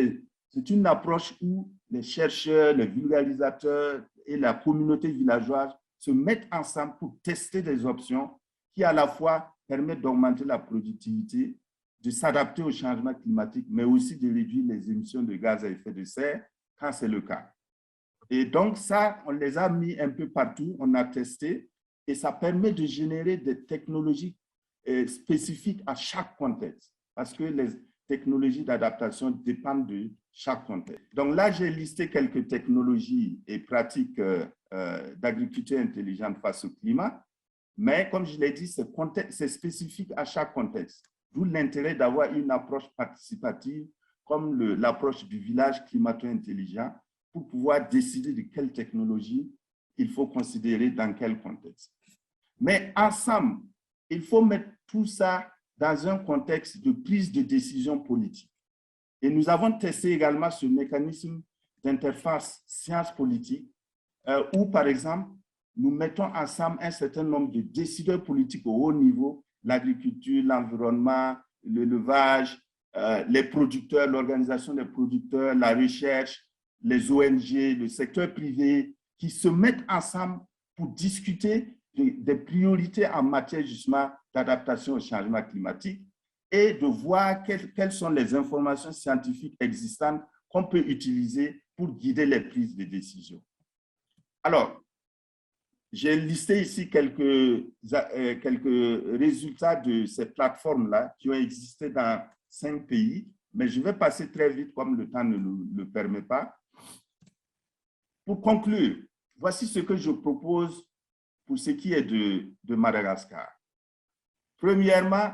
une approche où les chercheurs, les vulgarisateurs et la communauté villageoise se mettent ensemble pour tester des options qui à la fois permettent d'augmenter la productivité, de s'adapter au changement climatique, mais aussi de réduire les émissions de gaz à effet de serre quand c'est le cas. Et donc ça, on les a mis un peu partout, on a testé, et ça permet de générer des technologies spécifiques à chaque contexte, parce que les technologies d'adaptation dépendent chaque contexte. Donc là, j'ai listé quelques technologies et pratiques d'agriculture intelligente face au climat, mais comme je l'ai dit, c'est spécifique à chaque contexte. D'où l'intérêt d'avoir une approche participative comme l'approche du village climato-intelligent pour pouvoir décider de quelle technologie il faut considérer dans quel contexte. Mais ensemble, il faut mettre tout ça dans un contexte de prise de décision politique. Et nous avons testé également ce mécanisme d'interface science-politique où, par exemple, nous mettons ensemble un certain nombre de décideurs politiques au haut niveau, l'agriculture, l'environnement, l'élevage, les producteurs, l'organisation des producteurs, la recherche, les ONG, le secteur privé, qui se mettent ensemble pour discuter des priorités en matière justement d'adaptation au changement climatique et de voir quelles sont les informations scientifiques existantes qu'on peut utiliser pour guider les prises de décision. Alors, j'ai listé ici quelques résultats de ces plateformes-là qui ont existé dans 5 pays, mais je vais passer très vite comme le temps ne le permet pas. Pour conclure, voici ce que je propose pour ce qui est de Madagascar. Premièrement,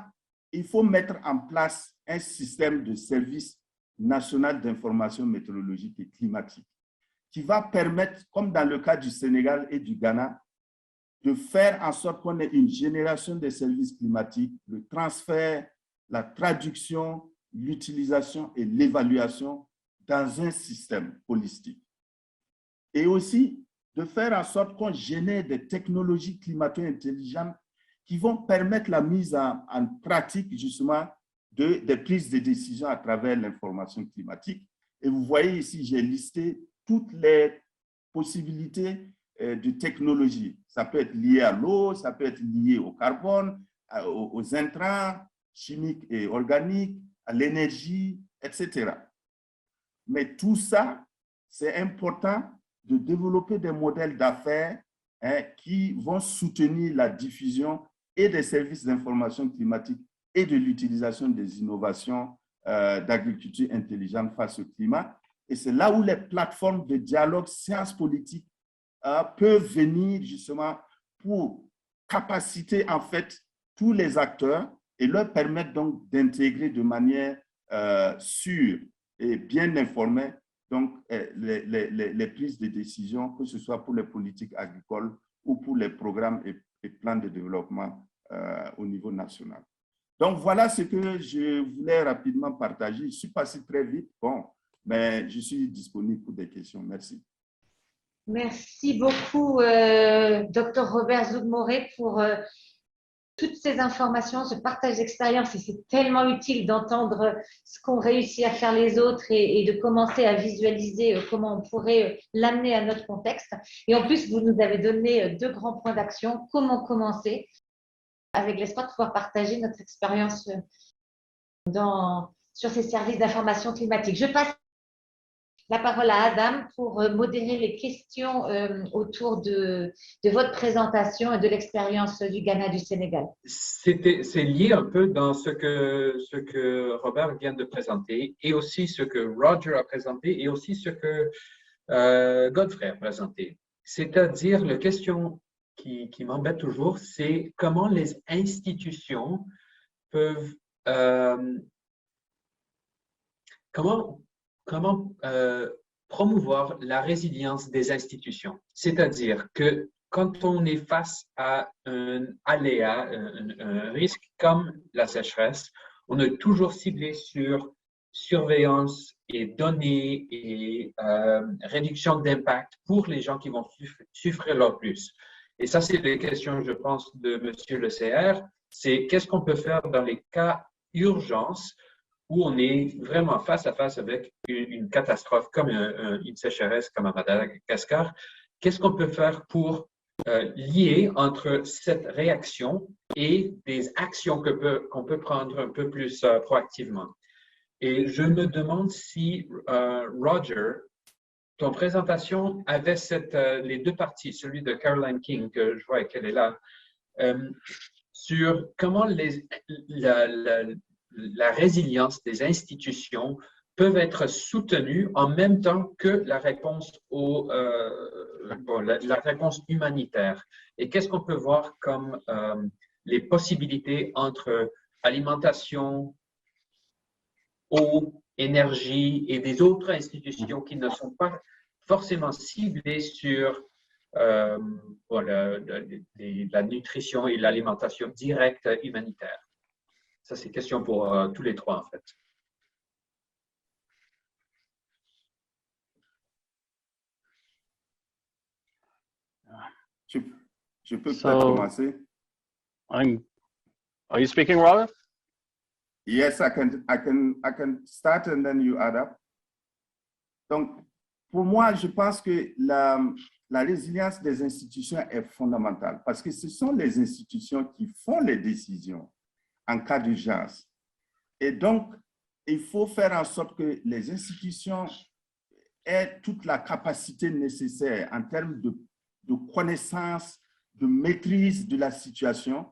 il faut mettre en place un système de service national d'information météorologique et climatique qui va permettre, comme dans le cas du Sénégal et du Ghana, de faire en sorte qu'on ait une génération des services climatiques, le transfert, la traduction, l'utilisation et l'évaluation dans un système holistique. Et aussi de faire en sorte qu'on génère des technologies climato-intelligentes qui vont permettre la mise en pratique justement des prises de décision à travers l'information climatique. Et vous voyez ici, j'ai listé toutes les possibilités de technologie. Ça peut être lié à l'eau, ça peut être lié au carbone, aux intrants chimiques et organiques, à l'énergie, etc. Mais tout ça, c'est important de développer des modèles d'affaires qui vont soutenir la diffusion et des services d'information climatique et de l'utilisation des innovations d'agriculture intelligente face au climat. Et c'est là où les plateformes de dialogue sciences politiques peuvent venir justement pour capaciter en fait tous les acteurs et leur permettre donc d'intégrer de manière sûre et bien informée donc les prises de décision, que ce soit pour les politiques agricoles ou pour les programmes et plans de développement au niveau national. Donc voilà ce que je voulais rapidement partager. Je suis passé très vite, bon, mais je suis disponible pour des questions. Merci. Merci beaucoup, Dr Robert Zougmoré, pour toutes ces informations, ce partage d'expérience. Et c'est tellement utile d'entendre ce qu'ont réussi à faire les autres et de commencer à visualiser comment on pourrait l'amener à notre contexte. Et en plus, vous nous avez donné 2 grands points d'action. Comment commencer, avec l'espoir de pouvoir partager notre expérience sur ces services d'information climatique. Je passe la parole à Adam pour modérer les questions autour de votre présentation et de l'expérience du Ghana, du Sénégal. C'est lié un peu dans ce que Robert vient de présenter et aussi ce que Roger a présenté et aussi ce que Godfrey a présenté. C'est-à-dire, la question qui m'embête toujours, c'est comment les institutions peuvent... Comment promouvoir la résilience des institutions. C'est-à-dire que quand on est face à un aléa, un risque comme la sécheresse, on est toujours ciblé sur surveillance et données et réduction d'impact pour les gens qui vont souffrir le plus. Et ça, c'est les questions, je pense, de Monsieur le CR. C'est qu'est-ce qu'on peut faire dans les cas urgence où on est vraiment face à face avec une catastrophe comme une sécheresse comme à Madagascar. Qu'est-ce qu'on peut faire pour lier entre cette réaction et des actions qu'on peut prendre un peu plus proactivement? Et je me demande si, Roger, ton présentation avait les 2 parties, celui de Caroline King, que je vois qu'elle est là, sur comment la résilience des institutions peuvent être soutenus en même temps que la réponse la réponse humanitaire. Et qu'est-ce qu'on peut voir comme les possibilités entre alimentation, eau, énergie et des autres institutions qui ne sont pas forcément ciblées sur la nutrition et l'alimentation directe humanitaire. Ça, c'est question pour tous les trois, en fait. Je peux peut-être commencer. Are you speaking, Robert? Yes, I can start and then you add up. Donc, pour moi, je pense que la résilience des institutions est fondamentale parce que ce sont les institutions qui font les décisions en cas d'urgence. Et donc, il faut faire en sorte que les institutions aient toute la capacité nécessaire en termes de connaissance, de maîtrise de la situation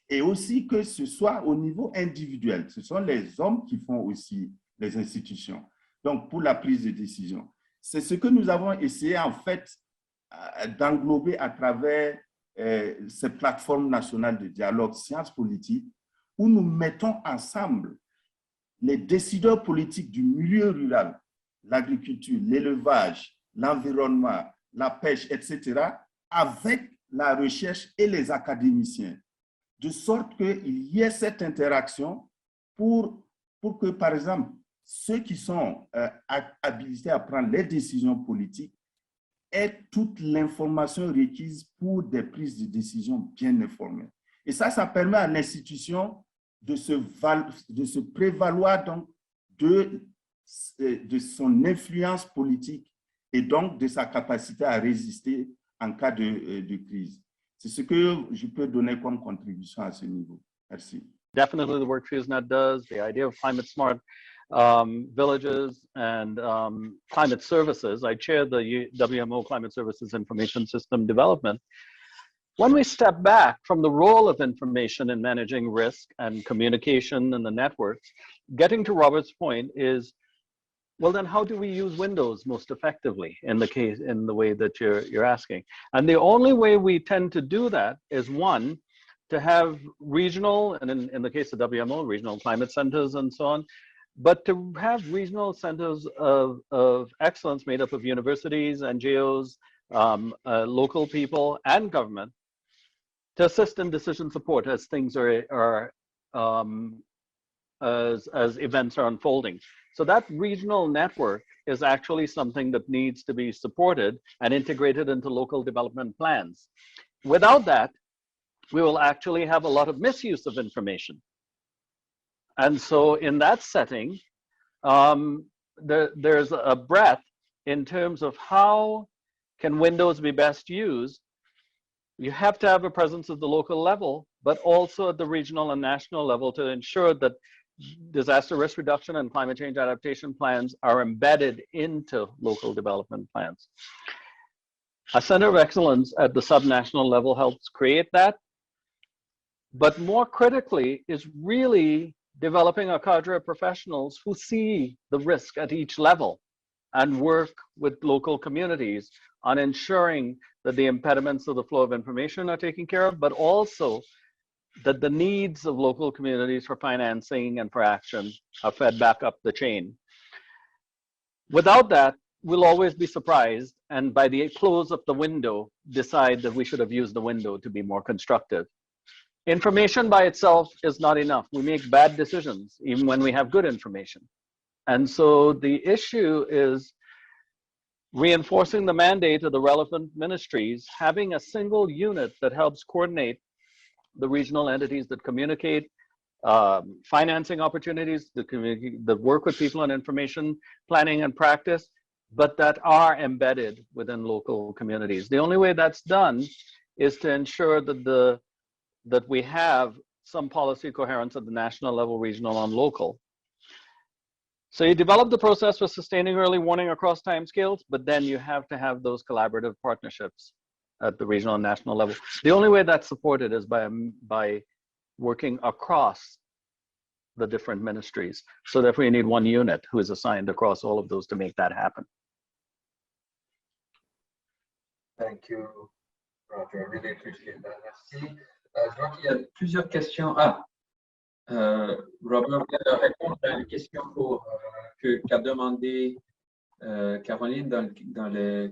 et aussi que ce soit au niveau individuel. Ce sont les hommes qui font aussi les institutions. Donc, pour la prise de décision. C'est ce que nous avons essayé en fait d'englober à travers ces plateformes nationales de dialogue sciences politiques où nous mettons ensemble les décideurs politiques du milieu rural, l'agriculture, l'élevage, l'environnement, la pêche, etc., avec la recherche et les académiciens, de sorte qu'il y ait cette interaction pour que, par exemple, ceux qui sont habilités à prendre les décisions politiques aient toute l'information requise pour des prises de décision bien informées. Et ça permet à l'institution de se prévaloir donc de son influence politique et donc de sa capacité à résister en cas de crise. C'est ce que je peux donner comme contribution à ce niveau. Merci. Definitely the work FuseNet does, the idea of climate smart villages and climate services. I chair the WMO Climate Services Information System Development. When we step back from the role of information in managing risk and communication and the networks, getting to Robert's point is, well, then how do we use Windows most effectively in the way that you're asking? And the only way we tend to do that is, one, to have regional, and in the case of WMO, regional climate centers and so on, but to have regional centers of excellence made up of universities, NGOs, local people, and government to assist in decision support as things as events are unfolding. So that regional network is actually something that needs to be supported and integrated into local development plans. Without that, we will actually have a lot of misuse of information. And so in that setting, there's a breadth in terms of how can Windows be best used. You have to have a presence at the local level, but also at the regional and national level to ensure that disaster risk reduction and climate change adaptation plans are embedded into local development plans. A center of excellence at the subnational level helps create that, but more critically is really developing a cadre of professionals who see the risk at each level and work with local communities on ensuring that the impediments of the flow of information are taken care of, but also that the needs of local communities for financing and for action are fed back up the chain. Without that, we'll always be surprised, and by the close of the window, decide that we should have used the window to be more constructive. Information by itself is not enough. We make bad decisions even when we have good information. And so the issue is reinforcing the mandate of the relevant ministries, having a single unit that helps coordinate the regional entities that communicate financing opportunities, that work with people on information planning and practice, but that are embedded within local communities. The only way that's done is to ensure that that we have some policy coherence at the national level, regional, and local. So you develop the process for sustaining early warning across timescales, but then you have to have those collaborative partnerships at the regional and national level. The only way that's supported is by working across the different ministries. So therefore you need one unit who is assigned across all of those to make that happen. Thank you, Roger. I really appreciate that. Merci. Je vois qu'il y a plusieurs questions. Robert vient de répondre à une question qu'a demandé Caroline dans les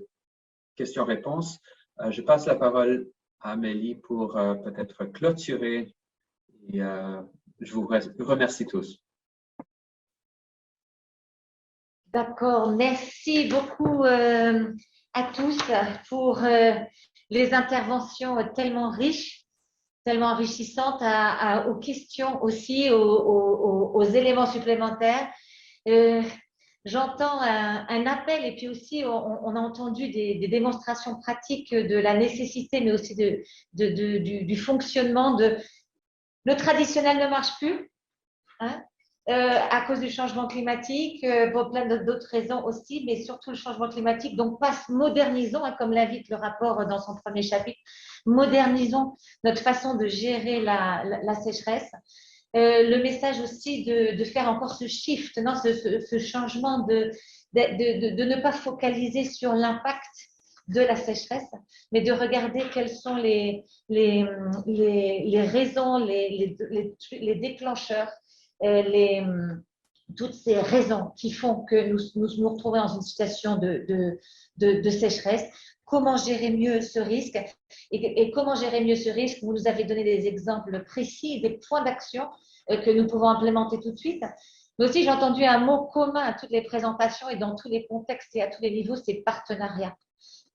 questions-réponses. Je passe la parole à Amélie pour peut-être clôturer. Et, je vous remercie tous. D'accord, merci beaucoup à tous pour les interventions tellement riches, tellement enrichissantes, aux questions aussi, aux éléments supplémentaires. J'entends un appel et puis aussi on a entendu des démonstrations pratiques de la nécessité, mais aussi du fonctionnement de… Le traditionnel ne marche plus, hein, à cause du changement climatique, pour plein d'autres raisons aussi, mais surtout le changement climatique. Donc, modernisons, hein, comme l'invite le rapport dans son premier chapitre, modernisons notre façon de gérer la sécheresse. Le message aussi de faire encore ce shift, non, ce changement de ne pas focaliser sur l'impact de la sécheresse, mais de regarder quelles sont les raisons, les déclencheurs, toutes ces raisons qui font que nous retrouvons dans une situation de sécheresse. Comment gérer mieux ce risque et comment gérer mieux ce risque? Vous nous avez donné des exemples précis, des points d'action que nous pouvons implémenter tout de suite. Mais aussi, j'ai entendu un mot commun à toutes les présentations et dans tous les contextes et à tous les niveaux, c'est partenariat.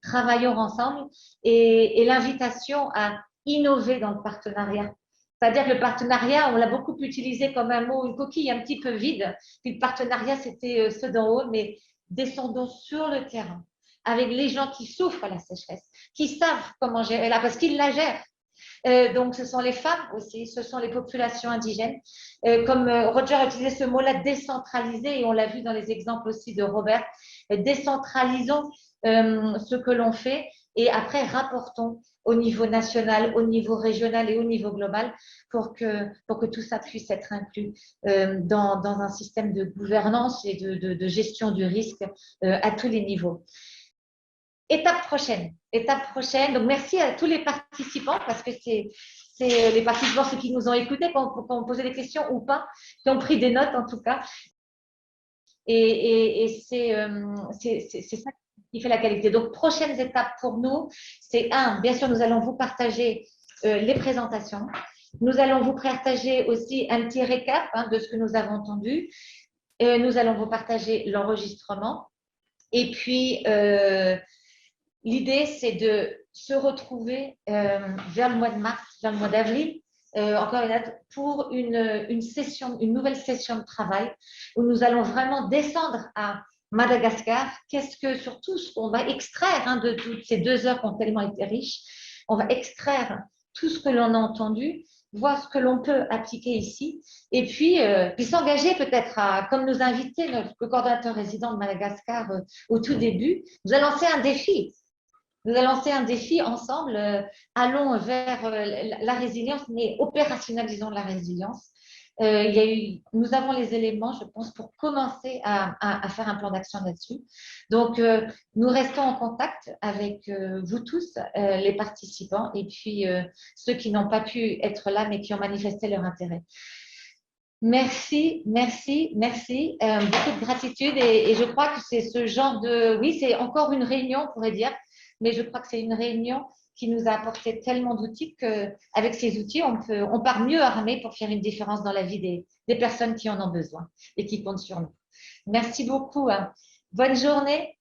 Travaillons ensemble et l'invitation à innover dans le partenariat. C'est-à-dire que le partenariat, on l'a beaucoup utilisé comme un mot, une coquille un petit peu vide. Puis le partenariat, c'était ceux d'en haut, mais descendons sur le terrain avec les gens qui souffrent la sécheresse, qui savent comment gérer là, parce qu'ils la gèrent. Donc, ce sont les femmes aussi, ce sont les populations indigènes. Comme Roger a utilisé ce mot-là, décentraliser, et on l'a vu dans les exemples aussi de Robert, décentralisons ce que l'on fait et après rapportons au niveau national, au niveau régional et au niveau global pour que tout ça puisse être inclus dans un système de gouvernance et de gestion du risque à tous les niveaux. Étape prochaine. Donc, merci à tous les participants parce que c'est les participants, ceux qui nous ont écoutés, qui ont posé des questions ou pas, qui ont pris des notes en tout cas. Et c'est ça qui fait la qualité. Donc, prochaines étapes pour nous, c'est bien sûr, nous allons vous partager les présentations. Nous allons vous partager aussi un petit récap de ce que nous avons entendu. Nous allons vous partager l'enregistrement. Et puis, l'idée, c'est de se retrouver vers le mois de mars, vers le mois d'avril, encore une date, pour une nouvelle session de travail où nous allons vraiment descendre à Madagascar. Surtout ce qu'on va extraire de toutes ces 2 heures qui ont tellement été riches, on va extraire tout ce que l'on a entendu, voir ce que l'on peut appliquer ici, et puis s'engager peut-être comme nous a invité notre coordonnateur résident de Madagascar au tout début, nous allons lancer un défi. Nous allons lancer un défi ensemble, allons vers la résilience, mais opérationnalisons la résilience. Nous avons les éléments, je pense, pour commencer à faire un plan d'action là-dessus. Donc, nous restons en contact avec vous tous, les participants, et puis ceux qui n'ont pas pu être là, mais qui ont manifesté leur intérêt. Merci. Beaucoup de gratitude, et je crois que c'est ce genre de… Oui, c'est encore une réunion, on pourrait dire, mais je crois que c'est une réunion qui nous a apporté tellement d'outils qu'avec ces outils, on part mieux armé pour faire une différence dans la vie des personnes qui en ont besoin et qui comptent sur nous. Merci beaucoup. Bonne journée.